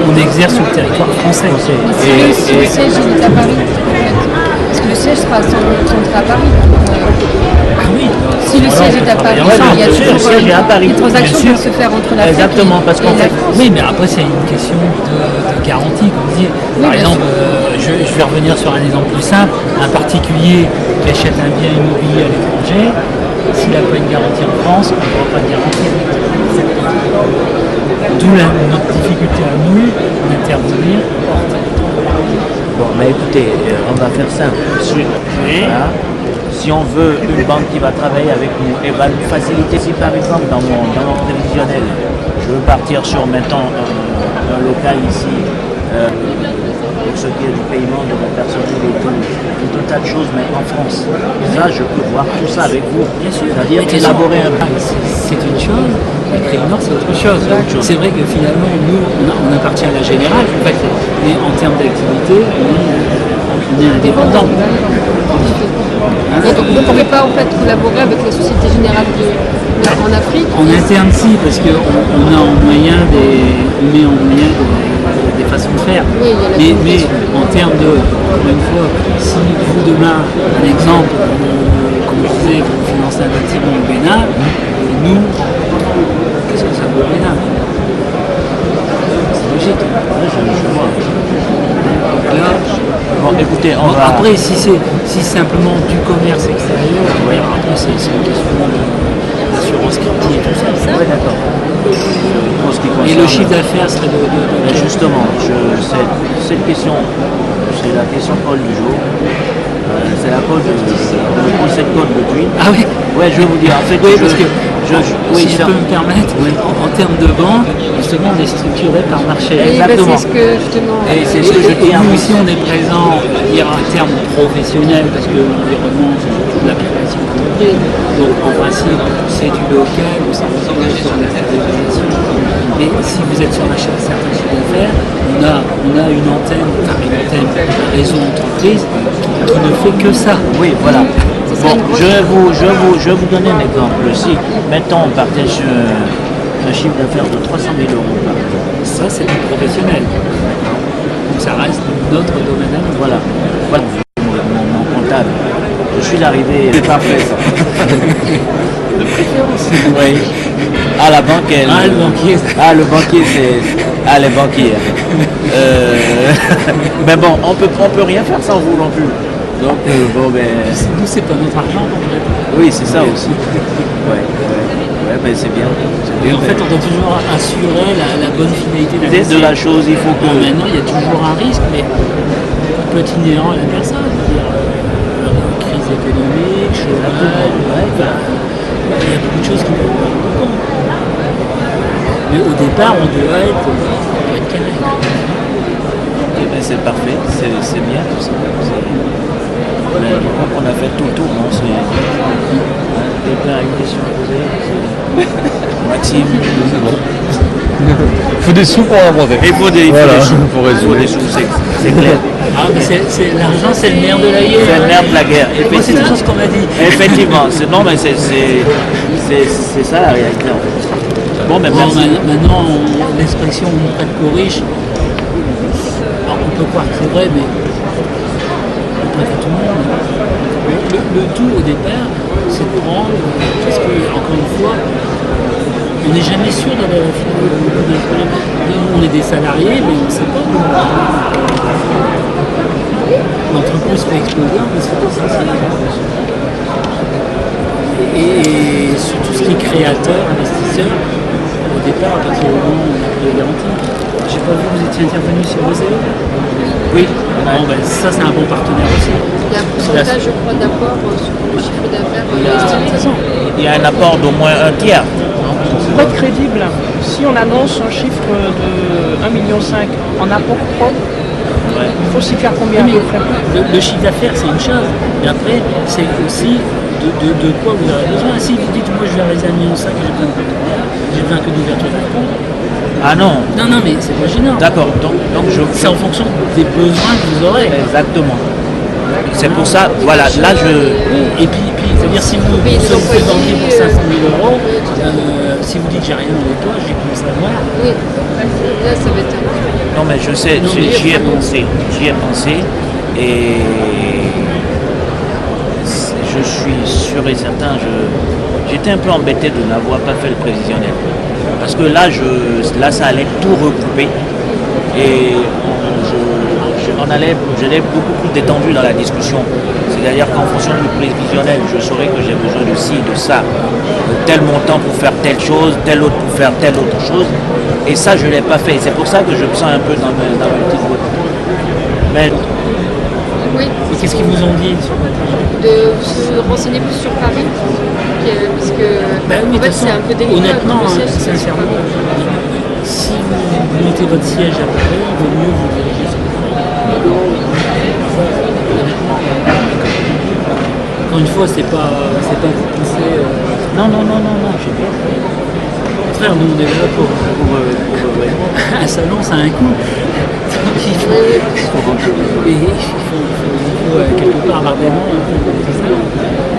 on exerce sur le territoire français. Si le siège est à Paris, parce que le siège sera centré à Paris. Ah oui, Si le siège est à Paris, il y a toujours les transactions peuvent se faire entre la Exactement, parce qu'en fait, oui, mais après c'est une question de garantie, comme vous dites. Par exemple, je vais revenir sur un exemple plus simple. Un particulier qui achète un bien immobilier à l'étranger, s'il n'a pas une garantie en France, on ne pourra pas de garantie. D'où notre difficulté à nous d'intervenir. Bon, mais écoutez, on va faire simple. Voilà. Si on veut une banque qui va travailler avec nous et va nous faciliter, si par exemple dans mon prévisionnel, je veux partir sur maintenant un local ici, pour ce qui est du paiement de mon personnel et tout un tas de choses, mais en France. Ça, je peux voir tout ça avec vous. Bien sûr. C'est-à-dire élaborer un plan. C'est une chose, mais Crédit Nord, c'est autre chose. C'est vrai que finalement, nous, on appartient à la Générale, en fait, mais en termes d'activité, on est indépendant. Donc vous ne pourrez pas en fait collaborer avec la Société Générale en Afrique? En interne, si, parce qu'on a en moyen des façons de faire. Oui, mais en termes de, encore une fois, si vous demain, un exemple, comme je disais, vous financez un bâtiment au Bénin, nous, qu'est-ce que ça vaut au Bénin? C'est logique. Là, bon, écoutez, après, si c'est simplement du commerce extérieur, après c'est une question d'assurance crédit et tout ça. Oui, d'accord. Et le chiffre d'affaires serait Mais justement, cette question, c'est la question code du jour. C'est la code cette code de Twin. Ah oui. Ouais, je vais vous dire. En fait, oui, parce que si je peux me permettre, en termes de banque, justement, on est structuré par marché. Exactement. C'est ce que justement. Et c'est ce que je dis. Nous ici, on est présent, il y a un terme professionnel parce que l'environnement, c'est de la création d'entreprise. Donc, en principe, c'est du local, ou ça vous engage sur la définition. Mais si vous êtes sur un certain chiffre d'affaires, on a une antenne, un réseau d'entreprise qui ne fait que ça. Oui, voilà. Bon, je vais vous donner un exemple. Si, mettons, on partait sur un chiffre d'affaires de 300 000 euros par an. Ça, c'est du professionnel. Donc, ça reste notre domaine. Voilà. Mon comptable. Je suis l'arrivée. C'est parfait, ça. De préférence. Oui. Ah, la banque, elle. Ah, le banquier. Ah, le banquier, c'est. Ah, les banquiers. Mais bon, on peut rien faire sans vous non plus. Donc, bon, ben. Nous, c'est pas notre argent, en fait. Oui, c'est ça aussi. Ouais, ben c'est bien. Et en fait, on doit toujours assurer la bonne finalité de la chose. Il faut que. Bon, maintenant, il y a toujours un risque, mais il peut être inhérent à la personne. Crise économique, chômage, il y a beaucoup de choses qui peuvent prendre en compte. Mais au départ, on doit être carré. Eh ben, c'est parfait, c'est bien tout ça. Mais je crois qu'on a fait tout le tour, non? Quelqu'un a une question à poser? Maxime? Il faut des sous pour inventer. Il faut des sous pour résoudre. Il faut des sous, c'est clair. Ah, mais l'argent, c'est le nerf de la guerre. C'est le nerf de la guerre. C'est tout ce qu'on m'a dit. Effectivement. Non, mais c'est ça la réalité en fait. Bon, mais merci. Maintenant, l'expression on ne prête qu'aux riches. Alors, on peut croire que c'est vrai, mais on prête à tout le monde. Le tout au départ, c'est de prendre, parce que, encore une fois, on n'est jamais sûr de la finalité. On est des salariés, mais on ne sait pas. L'entreprise peut exploser, mais c'est pas ça. Et sur tout ce qui est créateur, investisseur, au départ, à partir du moment où on a pris les garanties, je n'ai pas vu que vous étiez intervenu sur OSEO. Oui, bon, ben, ça c'est un bon partenaire aussi. Il y a un pourcentage, je crois, d'apport sur le chiffre d'affaires. Il y a un apport d'au moins un tiers. Pas crédible. Si on annonce un chiffre de 1,5 million en apport propre, il faut s'y faire combien? Le chiffre d'affaires, c'est une chose. Mais après, c'est aussi de quoi vous avez besoin. Si vous dites, moi je vais réaliser 1,5 million et j'ai besoin que d'ouverture de compte. Ah non. Non, mais c'est pas gênant. D'accord. Donc c'est en fonction des besoins que vous aurez. Exactement. C'est pour ça, voilà, là je... Et puis c'est-à-dire si vous sollicitez banquier pour 500 000 euros, si vous dites j'ai rien dans les poches, j'ai commencé à voir. Oui, là ça va être... Non mais je sais, j'y ai pensé, et je suis sûr et certain, j'étais un peu embêté de n'avoir pas fait le prévisionnel. Parce que là, ça allait tout regrouper. Et j'allais beaucoup plus détendu dans la discussion. C'est-à-dire qu'en fonction du prévisionnel, je saurais que j'ai besoin de ci, de ça, de tel montant pour faire telle chose, tel autre pour faire telle autre chose. Et ça, je ne l'ai pas fait. C'est pour ça que je me sens un peu dans le petit bout. Mais... Oui. Et qu'est-ce qu'ils vous ont dit sur de se renseigner plus sur Paris, parce que oui, en fait, c'est un peu délicat. Honnêtement, sincèrement, si vous mettez votre siège à Paris, il vaut mieux vous diriger sur Paris. Encore une fois, c'est pas vous pousser. Non, j'ai bien. Au contraire, nous on est là pour un salon, ça a un coût. Il faut quelque part avoir des noms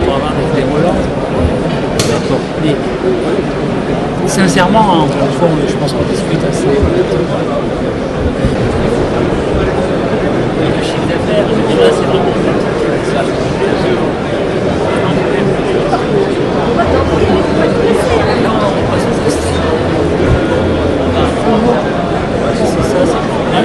pour avoir des relances. Mais sincèrement, encore une fois, je pense qu'on discute assez. Le chiffre d'affaires, déjà, c'est vraiment. Ah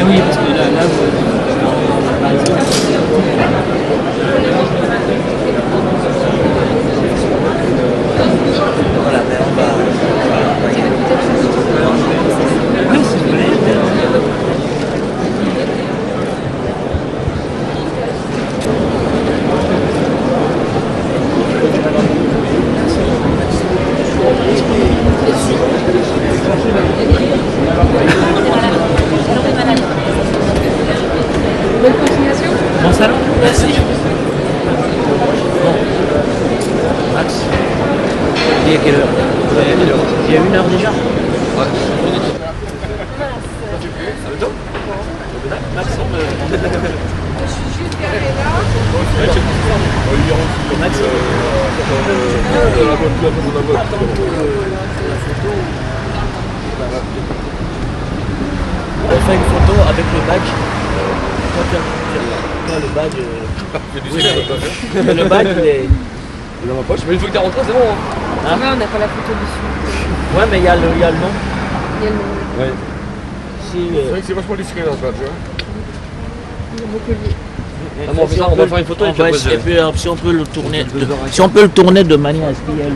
oui, parce que là voilà, mais on va... Oui, si vous voulez. Bonne continuation. Bon salon. Merci. Bon. Max, il est à quelle heure? Il y a 1 heure déjà. Ouais. Maxime, Je suis juste garé là. on fait une photo avec le badge. Le badge. Le badge, il est dans ma poche. Mais une fois que t'es rentré, c'est bon. Ah ouais, on n'a pas la photo dessus. Ouais, mais il y a le nom. Il y a le nom. Ouais. Si, c'est vrai que c'est vachement discret dans ce badge. Il y a Montpellier. Ah, bon, on va faire une photo et puis si on peut le tourner, si on peut le tourner de manière à ce qu'il y ait le...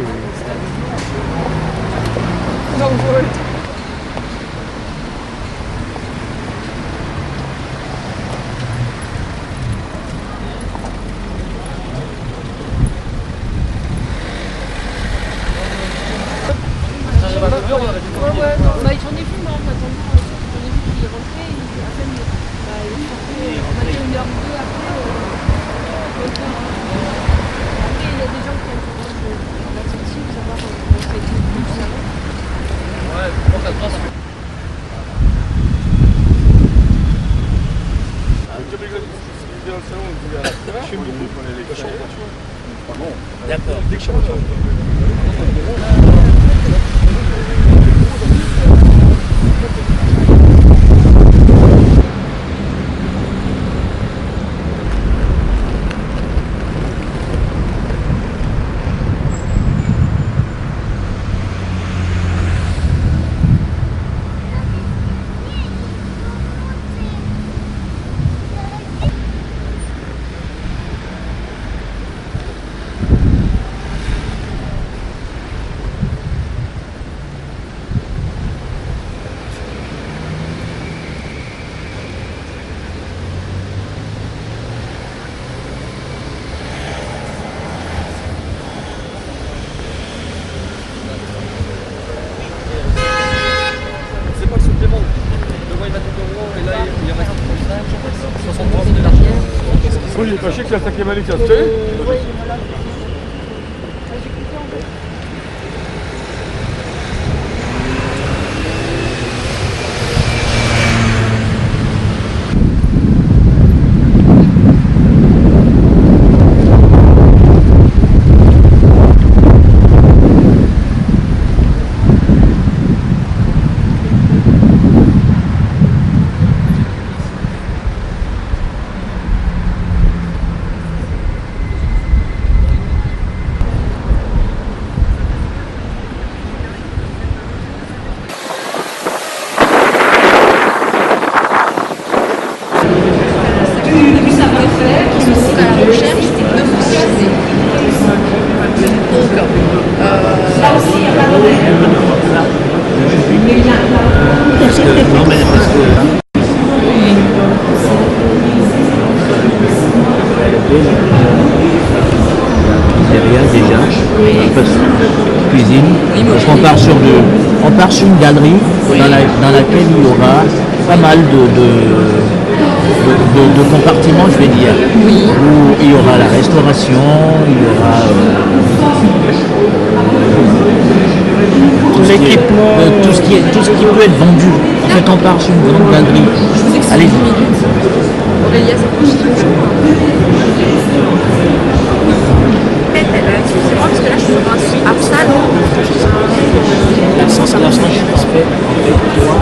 Ouais, non, bah, j'en ai vu, moi, en attendant, j'en ai vu qu'il est rentré, il était à peine, il sortait, on a fait 1h ou 2 après, après, il y a des gens qui ont la sortie, pour savoir comment ça a été tout ça. Ouais, je pense à toi, ça fait. D'accord. Moi j'ai pas chier que c'est la 5e année que ça se fait. à la recherche de franchisés. Donc, là aussi, il y a pas derrière déjà, cuisine. Parce qu'on part sur une galerie dans laquelle il y aura pas mal de compartiments, je vais dire. Oui. Où il y aura la restauration, il y aura tout ce qui peut être vendu. En fait, on part sur une grande galerie. Allez-y. Aurélia, c'est excusez-moi parce que là je suis dans un Arsal. La sensation qui se fait avec toi.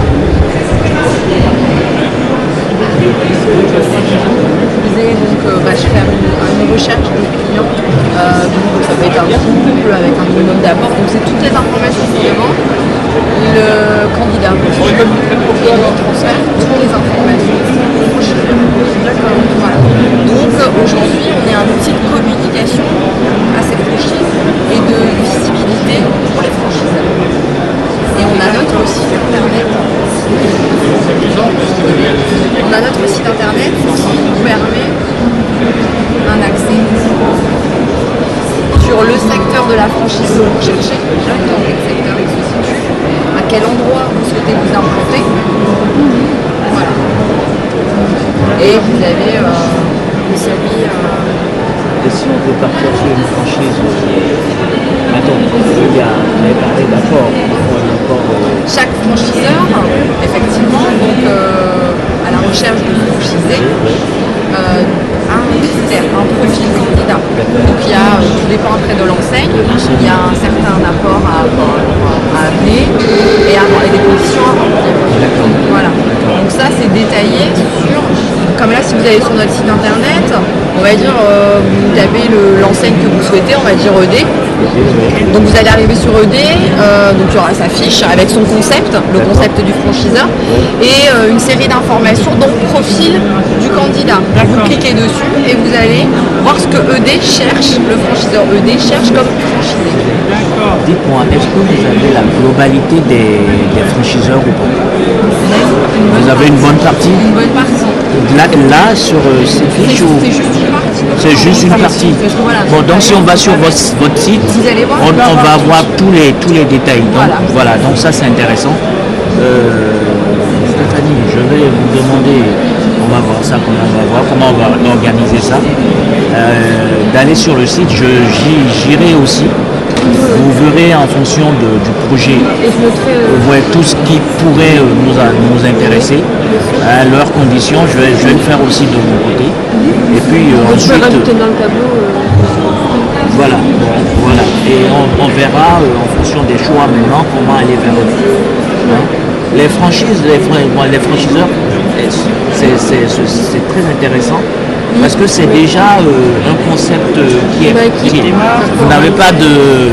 Je fais une recherche de clients, donc ça peut être un couple avec un minimum d'apport, donc c'est toutes les informations qui demandent. Le candidat, et on transfère toutes les informations. Voilà. Donc aujourd'hui on est un outil de communication à ces franchises et de visibilité pour les franchiseurs. Et on a notre site internet. On a notre site internet qui nous permet un accès sur le secteur de la franchise que vous cherchez, déjà dans quel secteur il se situe, à quel endroit vous souhaitez vous implanter. Voilà. Et vous avez une série. Et si on veut partir sur une franchise attends, il y a parlé d'apport. Chaque franchiseur, effectivement, donc à la recherche de franchisés, a un critère, un profil candidat. Donc il y a, tout dépend après de l'enseigne, il y a un certain apport à amener et des conditions à remplir. Voilà. Donc ça c'est détaillé sur, comme là si vous allez sur notre site internet, on va dire vous tapez l'enseigne que vous souhaitez, on va dire ED. Donc vous allez arriver sur ED, donc il y aura sa fiche avec son concept, le concept du franchiseur, et une série d'informations, donc profil du candidat. Vous cliquez dessus et vous allez voir ce que ED cherche, le franchiseur ED cherche comme franchisé. Dites-moi, est-ce que vous avez la globalité des franchiseurs ou pas? Vous avez une bonne partie? Une bonne partie. Là sur ces fiches ou... C'est juste une partie. C'est juste une partie. Bon, donc si on va sur votre site, on va voir tous les détails. Donc, voilà, donc ça c'est intéressant. Stéphanie, je vais vous demander, on va voir ça, comment on va organiser ça. D'aller sur le site, j'irai aussi. Vous verrez en fonction du projet, vous voyez tout ce qui pourrait nous intéresser, à leurs conditions. Je vais le faire aussi de mon côté. Et puis ensuite, rajouter dans le tableau. voilà. Et on verra en fonction des choix maintenant comment aller vers eux. Hein? Les franchises, les franchiseurs, c'est très intéressant. Parce que c'est déjà un concept qui est... Vous n'avez pas de...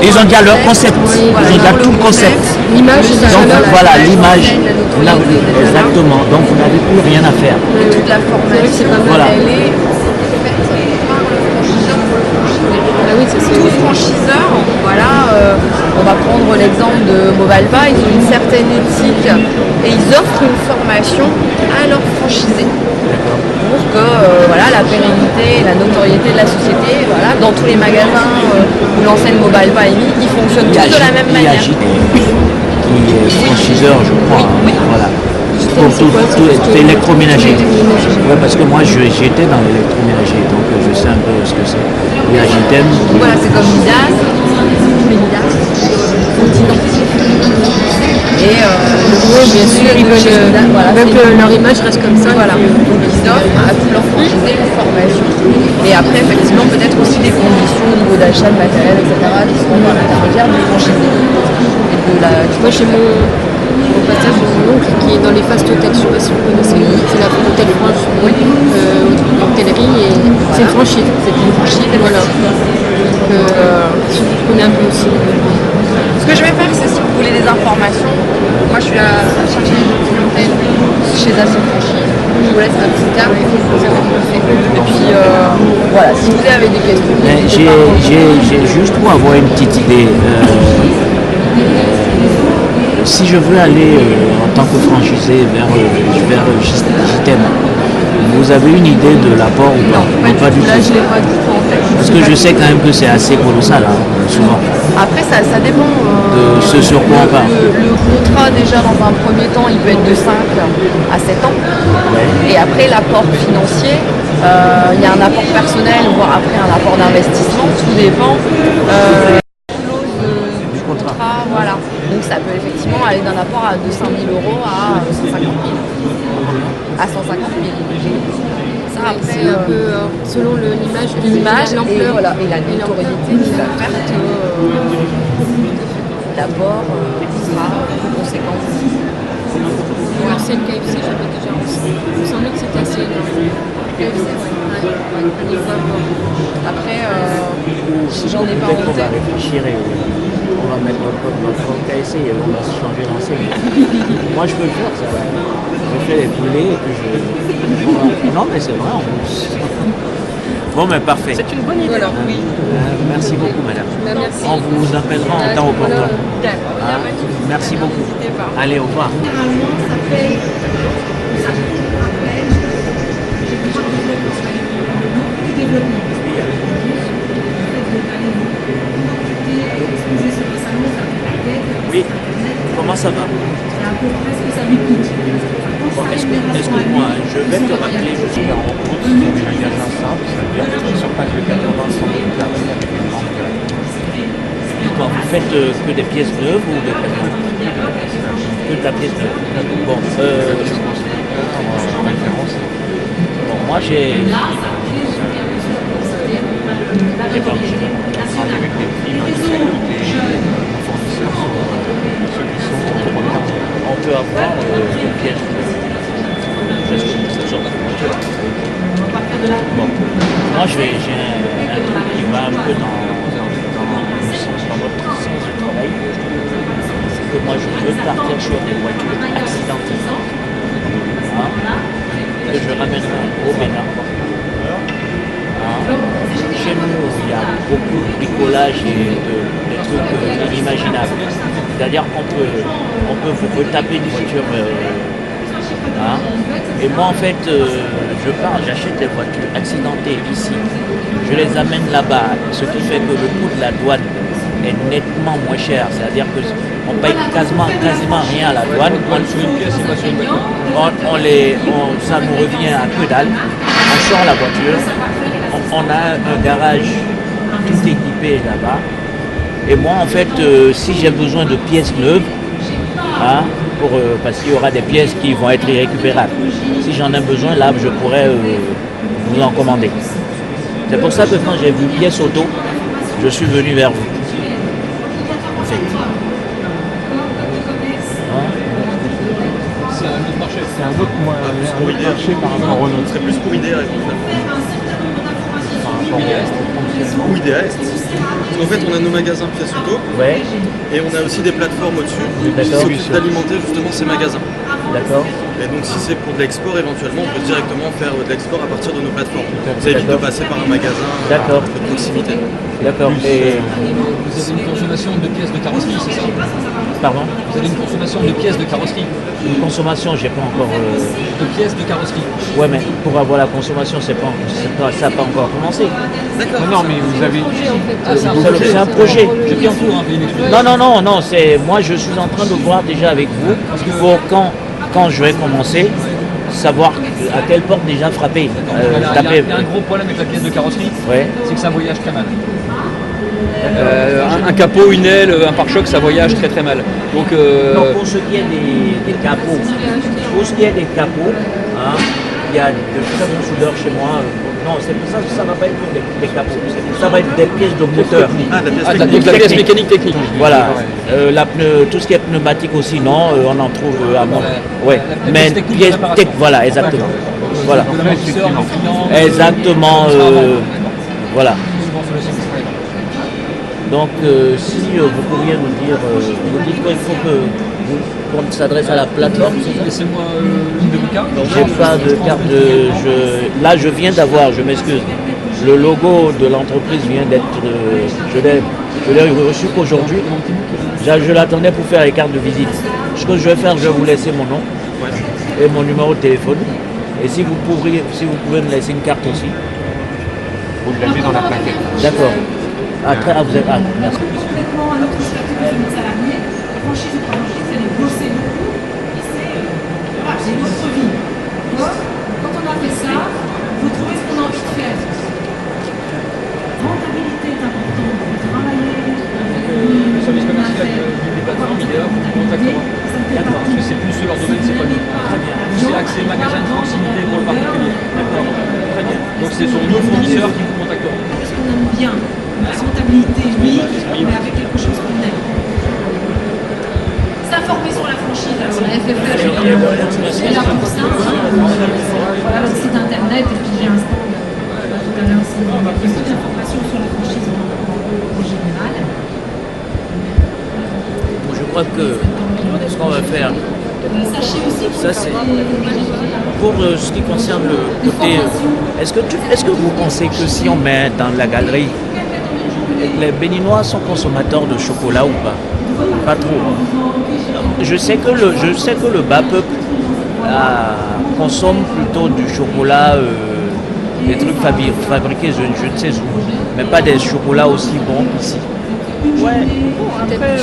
Ils ont déjà leur concept. Ils ont déjà tout le concept. L'image, donc voilà, l'image. Exactement. Donc vous n'avez plus rien à faire. Et toute la formation, voilà. Elle est faite par le franchiseur pour le franchisé. Tout franchiseur, voilà, on va prendre l'exemple de Movalpa, ils ont une certaine éthique et ils offrent une formation à leurs franchisés. Pour que voilà, la pérennité et la notoriété de la société, voilà, dans tous les magasins où l'enseigne Movalpa est mise, ils fonctionnent tous de la même manière. Qui est franchiseur, je crois. Oui. Voilà. Pour tout électroménager. Ouais, parce que moi j'étais dans l'électroménager, donc je sais un peu ce que c'est. Il y a Gitem. Voilà, c'est comme Midas. Et oui, bien sûr, ils veulent même que leur image reste comme ça. Voilà. Donc ils offrent à tous leurs franchisés une formation. Et après, effectivement, peut-être aussi des conditions au niveau d'achat de matériel, etc., qui seront à l'intermédiaire du franchisé. Moi, chez mon passage, j'ai mon oncle qui est dans les fast hôtels, je ne sais pas si vous connaissez, c'est la hôtel France, hôtellerie, et c'est une franchise. C'est une franchise, voilà. Je connais un peu aussi. Ce que je vais faire, c'est si vous voulez des informations, moi je suis à charger de clientèle chez Asso Franchise. Je vous laisse la petite carte et puis voilà, si vous avez des questions. J'ai juste pour avoir une petite idée. Si je veux aller en tant que franchisé vers JTEM, vous avez une idée de l'apport ou pas? Non, pas du tout. Là, je l'ai pas du tout en tête. Parce que je sais quand même que c'est assez colossal, hein, souvent. Après, ça dépend. De ce sur quoi on parle. Le contrat, déjà, dans un premier temps, il peut être de 5 à 7 ans. Ouais. Et après, l'apport financier, il y a un apport personnel, voire après un apport d'investissement, tout dépend. Du contrat, voilà. Donc ça peut effectivement aller d'un apport de 5 000 euros à 150 000. À 150 000. Ça, après, c'est un peu selon l'image, et voilà, et la notoriété qui va faire que l'apport sera plus conséquent. Alors c'est le KFC, j'avais déjà aussi. Il me semblait que c'était assez énorme. KFC, Après, j'en ai pas en Peut-être qu'on va tête. réfléchir et on va mettre notre KFC et on va se changer d'enseigne. Moi je peux le faire ça. Je fais les poulets et puis je... Non mais c'est vrai en plus. Bon mais parfait. C'est une bonne idée. Voilà, oui. Merci beaucoup madame. Merci. On vous appellera en temps opportun. Hein? Merci beaucoup. Allez, au revoir. Oui, comment ça va? Bon, excuse-moi, je vais te rappeler, je suis en route sur le magasin simple, c'est-à-dire sur page 80 sans doute avec une banque. Bon, vous faites que des pièces neuves ou des pièces neuves? Que de la pièce neuve. Bon, bon moi j'ai... On peut avoir des pièces bon. Moi j'ai un truc qui va un peu dans votre sens de travail. C'est que moi je veux partir sur des voitures accidentées. Hein, que je ramènerai au Bénin. Chez nous, il y a beaucoup de bricolage et des trucs inimaginables. C'est-à-dire qu'on peut taper une voiture. Hein. Et moi, en fait, je pars, j'achète des voitures accidentées ici. Je les amène là-bas, ce qui fait que le coût de la douane est nettement moins cher. C'est-à-dire qu'on paye quasiment rien à la douane. Ça nous revient à que dalle. On sort la voiture. On a un garage tout équipé là-bas. Et moi, en fait, si j'ai besoin de pièces neuves, hein, parce qu'il y aura des pièces qui vont être irrécupérables. Si j'en ai besoin, là, je pourrais vous en commander. C'est pour ça que quand j'ai vu pièces auto, je suis venu vers vous. En fait. Hein? C'est un autre marché. C'est un autre marché par rapport au Renault. Ce serait plus pour IDEA. Ou IDEAest. Parce qu'en fait, on a nos magasins pièces auto. Ouais. Et on a aussi des plateformes au-dessus qui s'occupent d'alimenter justement ces magasins. D'accord. Et donc, si c'est pour de l'export, éventuellement, on peut directement faire de l'export à partir de nos plateformes. Ça évite de passer par un magasin de proximité. D'accord. Et vous avez une consommation de pièces de carrosserie, c'est ça? Pardon? Vous avez une consommation de pièces de carrosserie? Une consommation, j'ai pas encore... De pièces de carrosserie? Ouais, mais pour avoir la consommation, ça n'a pas encore commencé. D'accord. Non, mais vous avez... c'est un projet. Je tiens tout, hein, Non, moi je suis en train de voir déjà avec vous pour quand je vais commencer, savoir à quelle porte déjà frapper. Il y a un gros problème avec la pièce de carrosserie, c'est que ça voyage très mal. Un capot, une aile, un pare-choc, ça voyage très très mal. Donc, non, pour ce qui est des capots, hein, il y a de très bons soudeurs chez moi. Non, c'est pour ça que ça ne va pas être des capots, ça va être des pièces de moteur. Donc la pièce mécanique technique. Voilà, tout ce qui est pneumatique aussi, non, on en trouve à mon... Ouais, mais pièces techniques, voilà, exactement. Voilà. Exactement, voilà. Donc, si vous pourriez nous dire, vous dites qu'il faut qu'on s'adresse à la plateforme, c'est ça? Laissez-moi une de vos cartes. J'ai pas de carte de... Là, je viens d'avoir, je m'excuse, Le logo de l'entreprise vient d'être... je l'ai reçu qu'aujourd'hui. Je l'attendais pour faire les cartes de visite. Ce que je vais faire, je vais vous laisser mon nom et mon numéro de téléphone. Et si vous pouvez me laisser une carte aussi. Vous l'avez dans la plaquette. D'accord. Vous êtes... merci. Complètement un autre statut de notre salarié. Franchise ou pas franchise, c'est de bosser beaucoup. Et c'est notre vie. Quand on a fait ça, vous trouvez ce qu'on a envie de faire. Rentabilité est importante. Vous travaillez. Le service commercial du département Midea vous contactera. D'accord, parce que c'est plus leur domaine, c'est pas nous. Très bien. C'est accès magasin de proximité pour le particulier. D'accord. Très bien. Donc ce sont nos fournisseurs qui vous contacteront. Parce qu'on aime bien la rentabilité, oui, mais avec quelque chose qu'on aime. S'informer sur la franchise, alors la FFE est là pour ça. Voilà notre site internet et puis j'ai un stand tout à l'heure aussi. Il y a beaucoup d'informations sur la franchise en général. Je crois que ce qu'on va faire, Sachez aussi ça c'est pour ce qui concerne le côté. Est-ce que vous pensez que si on met dans la galerie, les Béninois sont consommateurs de chocolat ou pas? Pas trop. Je sais que le bas peuple consomme plutôt du chocolat, des trucs fabriqués je ne sais où, mais pas des chocolats aussi bons qu'ici. Ouais, après,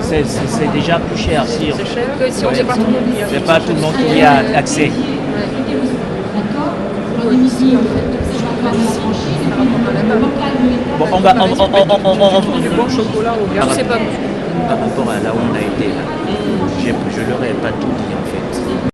c'est déjà plus cher. Si on C'est pas tout le monde qui a. c'est pas tout le monde qui a accès. Bon, on va du bon chocolat au gars. par rapport à là où on a été là. Je leur ai pas tout dit en fait.